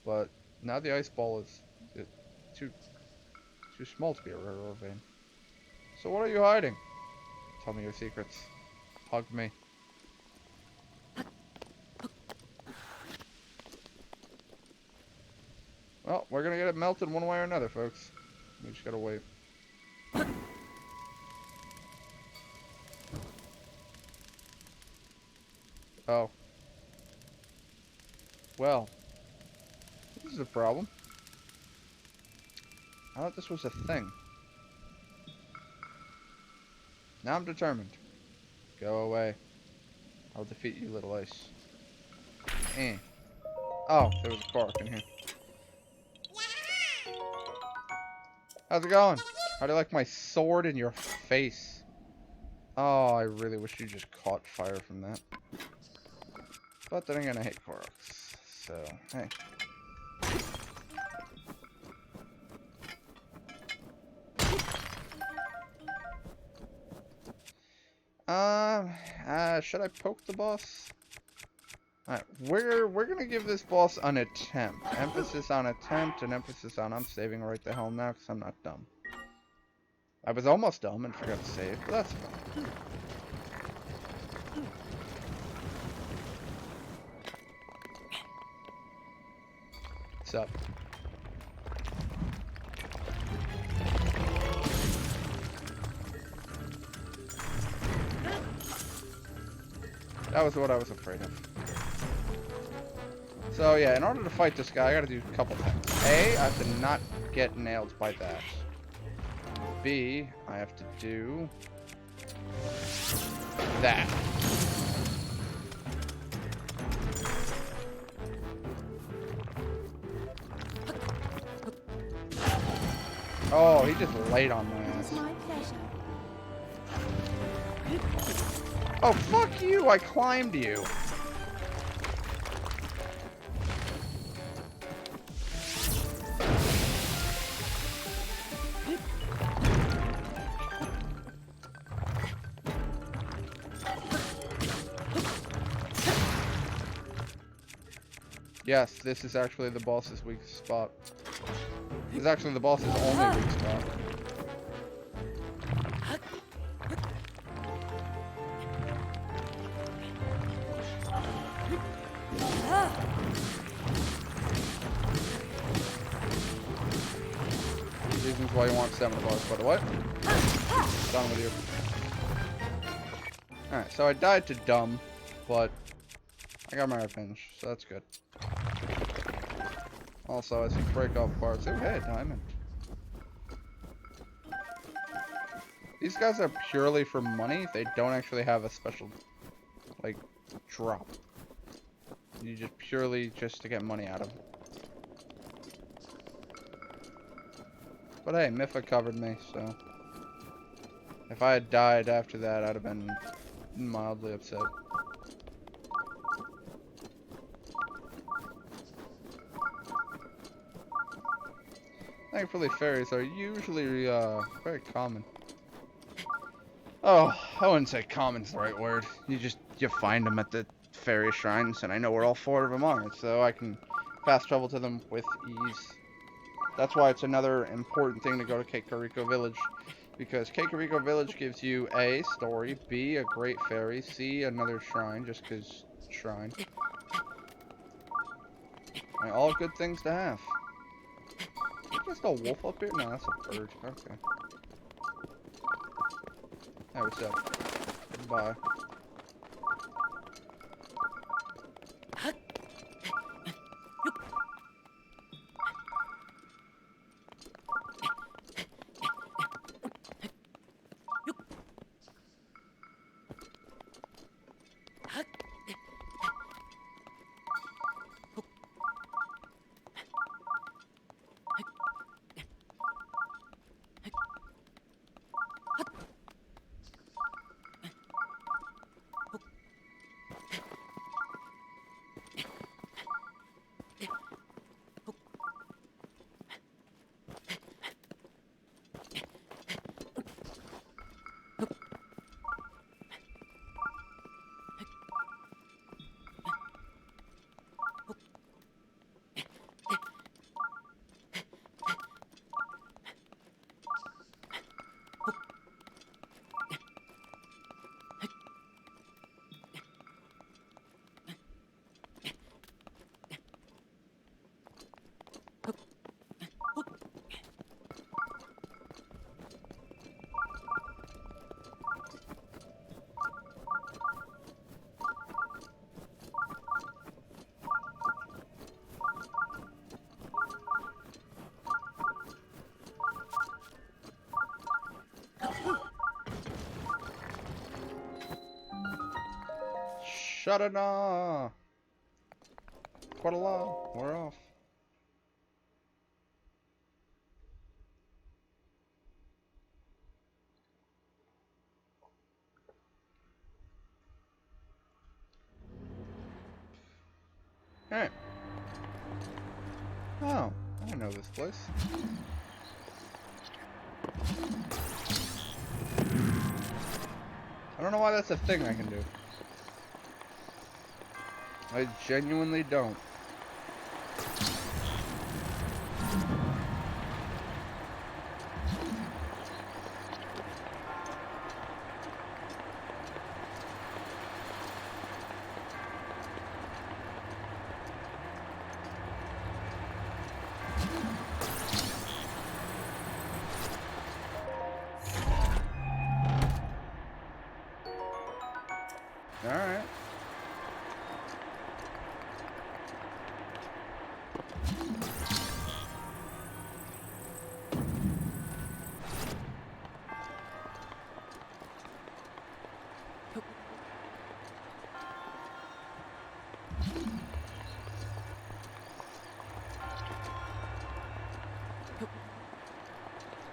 But now the ice ball is too small to be a rare ore vein. So what are you hiding? Tell me your secrets. Hug me. Well, we're gonna get it melted one way or another, folks. We just gotta wait. Oh. Well. This is a problem. I thought this was a thing. Now I'm determined. Go away. I'll defeat you, little ice. Eh. Oh, there was a bark in here. How's it going? How do you like my sword in your face? Oh, I really wish you just caught fire from that. But then again, I hate Koroks. So, hey. Should I poke the boss? Alright, we're gonna give this boss an attempt. Emphasis on attempt and emphasis on I'm saving right the hell now because I'm not dumb. I was almost dumb and forgot to save, but that's fine. What's up? That was what I was afraid of. So yeah, in order to fight this guy, I gotta do a couple things. A, I have to not get nailed by that. B, I have to do that. Oh, he just laid on my ass. My pleasure. Oh, fuck you! I climbed you. Yes, this is actually the boss's weak spot. This is actually the boss's only weak spot. Reasons why you want stamina bars, by the way. Done with you. Alright, so I died to dumb, but I got my revenge, so that's good. Also, as you break off parts, oh hey, diamond. These guys are purely for money. They don't actually have a special, like, drop. You just purely just to get money out of them. But hey, Mifa covered me, so if I had died after that, I'd have been mildly upset. Thankfully, fairies are usually very common. Oh, I wouldn't say common's the right word. You find them at the fairy shrines, and I know where all 4 of them are, so I can fast travel to them with ease. That's why it's another important thing to go to Kakariko Village, because Kakariko Village gives you A, story, B, a great fairy, C, another shrine, just because shrine. And all good things to have. Just a wolf up here? No, that's a bird. Okay. Hey, what's up? Bye. Shut-a-na! Quite a lot. We're off. Alright. Oh, I know this place. I don't know why that's a thing I can do. I genuinely don't. Alright.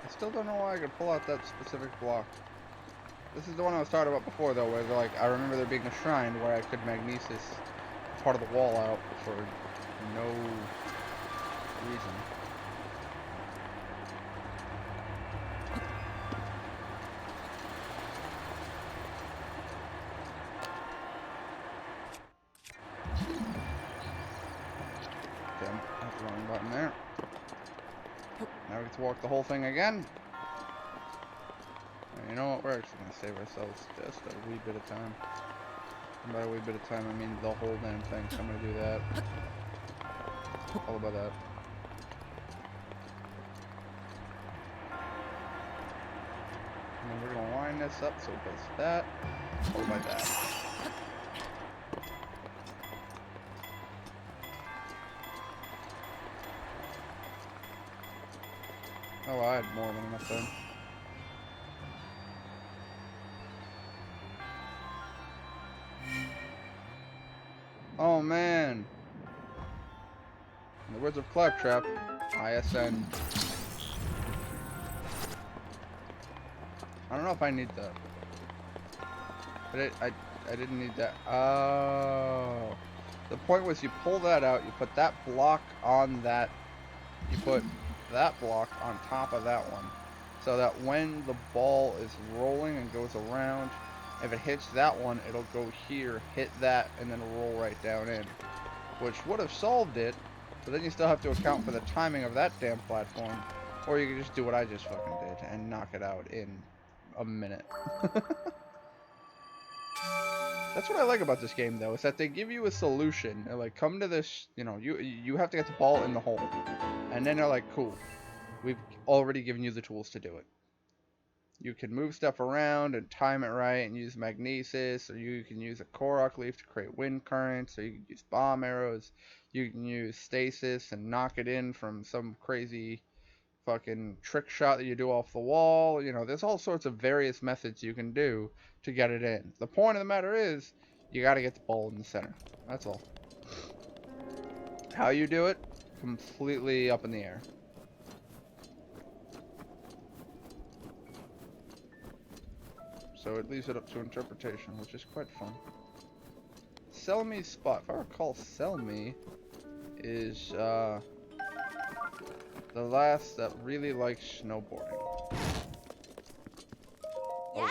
I still don't know why I could pull out that specific block. This is the one I was talking about before, though, where they're like, I remember there being a shrine where I could magnesis part of the wall out for no reason. Damn, that's the wrong button there. Now we get to walk the whole thing again. And you know what? We're actually going to save ourselves just a wee bit of time. And by a wee bit of time, I mean the whole damn thing. So I'm going to do that. All about that. And then we're going to line this up so it does that. All by that. Oh, I had more than enough then. Oh man! In the words of Claptrap, ISN. I don't know if I need that. But I didn't need that. Oh. The point was you pull that out, you put that block on that, you put that block on top of that one. So that when the ball is rolling and goes around, if it hits that one, it'll go here, hit that, and then roll right down in. Which would have solved it, but then you still have to account for the timing of that damn platform. Or you can just do what I just fucking did and knock it out in a minute. That's what I like about this game, though, is that they give you a solution. They're like, come to this, you know, you have to get the ball in the hole. And then they're like, cool, we've already given you the tools to do it. You can move stuff around and time it right and use magnesis, or you can use a Korok leaf to create wind currents, or you can use bomb arrows. You can use stasis and knock it in from some crazy fucking trick shot that you do off the wall. You know, there's all sorts of various methods you can do to get it in. The point of the matter is, you gotta get the ball in the center. That's all. How you do it, completely up in the air. So it leaves it up to interpretation, which is quite fun. Sell Me spot. If I recall, Sell Me is the last that really likes snowboarding. Yeah.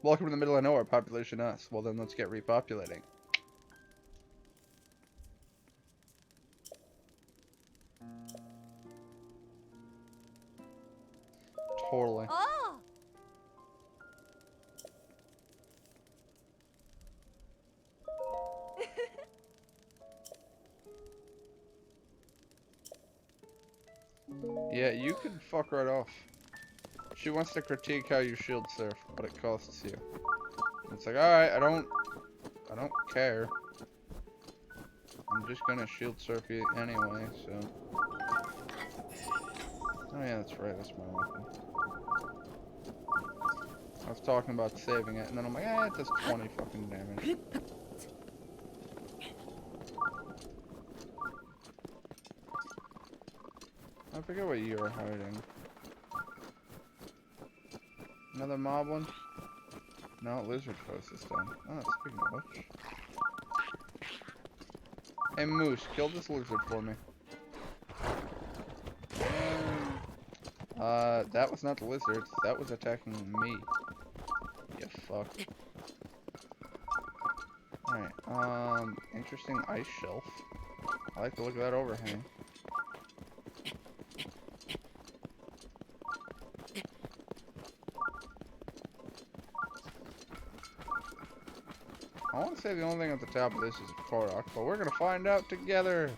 Welcome to the middle of nowhere, population us. Well then, let's get repopulating. Totally. Oh. Yeah, you could fuck right off. She wants to critique how you shield surf, what it costs you. It's like, alright, I don't care. I'm just gonna shield surf you anyway, so. Oh yeah, that's right, that's my weapon. I was talking about saving it, and then I'm like, it does 20 fucking damage. I forget what you're hiding. Another mob one? No, lizard foes this time. Oh, speaking of which. Hey Moose, kill this lizard for me. That was not the lizard. That was attacking me. You fuck. Alright, interesting ice shelf. I like to look at that overhang. I want to say the only thing at the top of this is a Korok, but we're gonna find out together.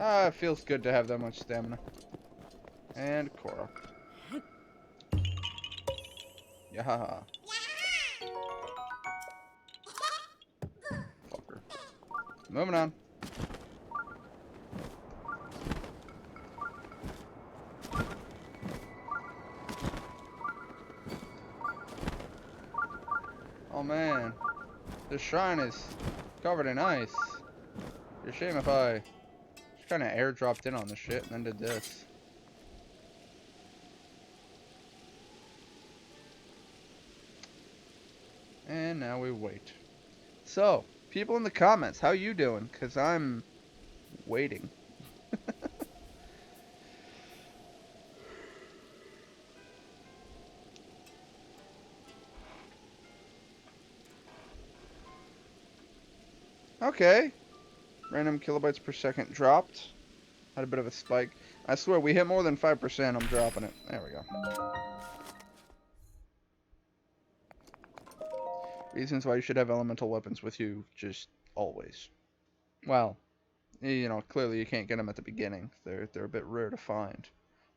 Ah, it feels good to have that much stamina. And Cora. Yahaha. Fucker. Moving on. Oh man. This shrine is covered in ice. It'd be a shame if I just kind of airdropped in on the shit and then did this. And now we wait. So, people in the comments, how you doing? Because I'm waiting. Okay. Random kilobytes per second dropped. Had a bit of a spike. I swear, we hit more than 5%, I'm dropping it. There we go. Reasons why you should have elemental weapons with you just always. Well, you know, clearly you can't get them at the beginning. They're a bit rare to find.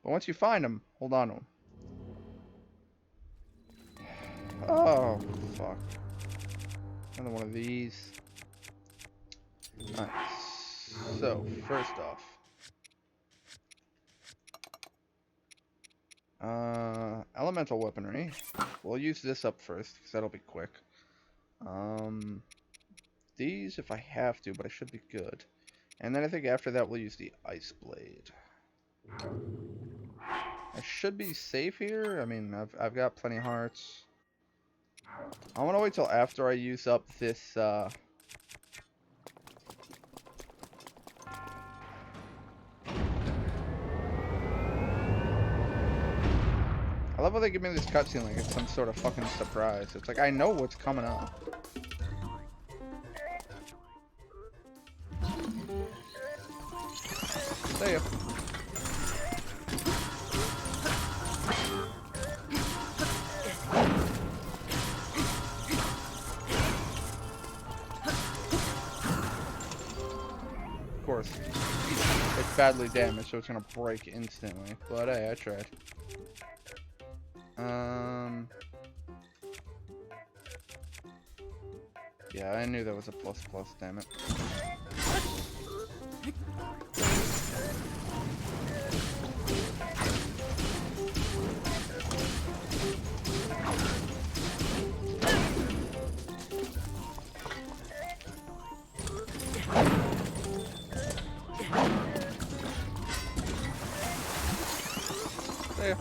But once you find them, hold on to them. Oh, fuck. Another one of these. Nice. So, first off. Elemental weaponry. We'll use this up first, because that'll be quick. These if I have to, but I should be good. And then I think after that we'll use the ice blade. I should be safe here. I mean, I've got plenty of hearts. I want to wait till after I use up this, I love how they give me this cutscene like it's some sort of fucking surprise. It's like, I know what's coming up. See ya. Of course. It's badly damaged, so it's gonna break instantly. But hey, I tried. Yeah, I knew that was a plus, damn it. There.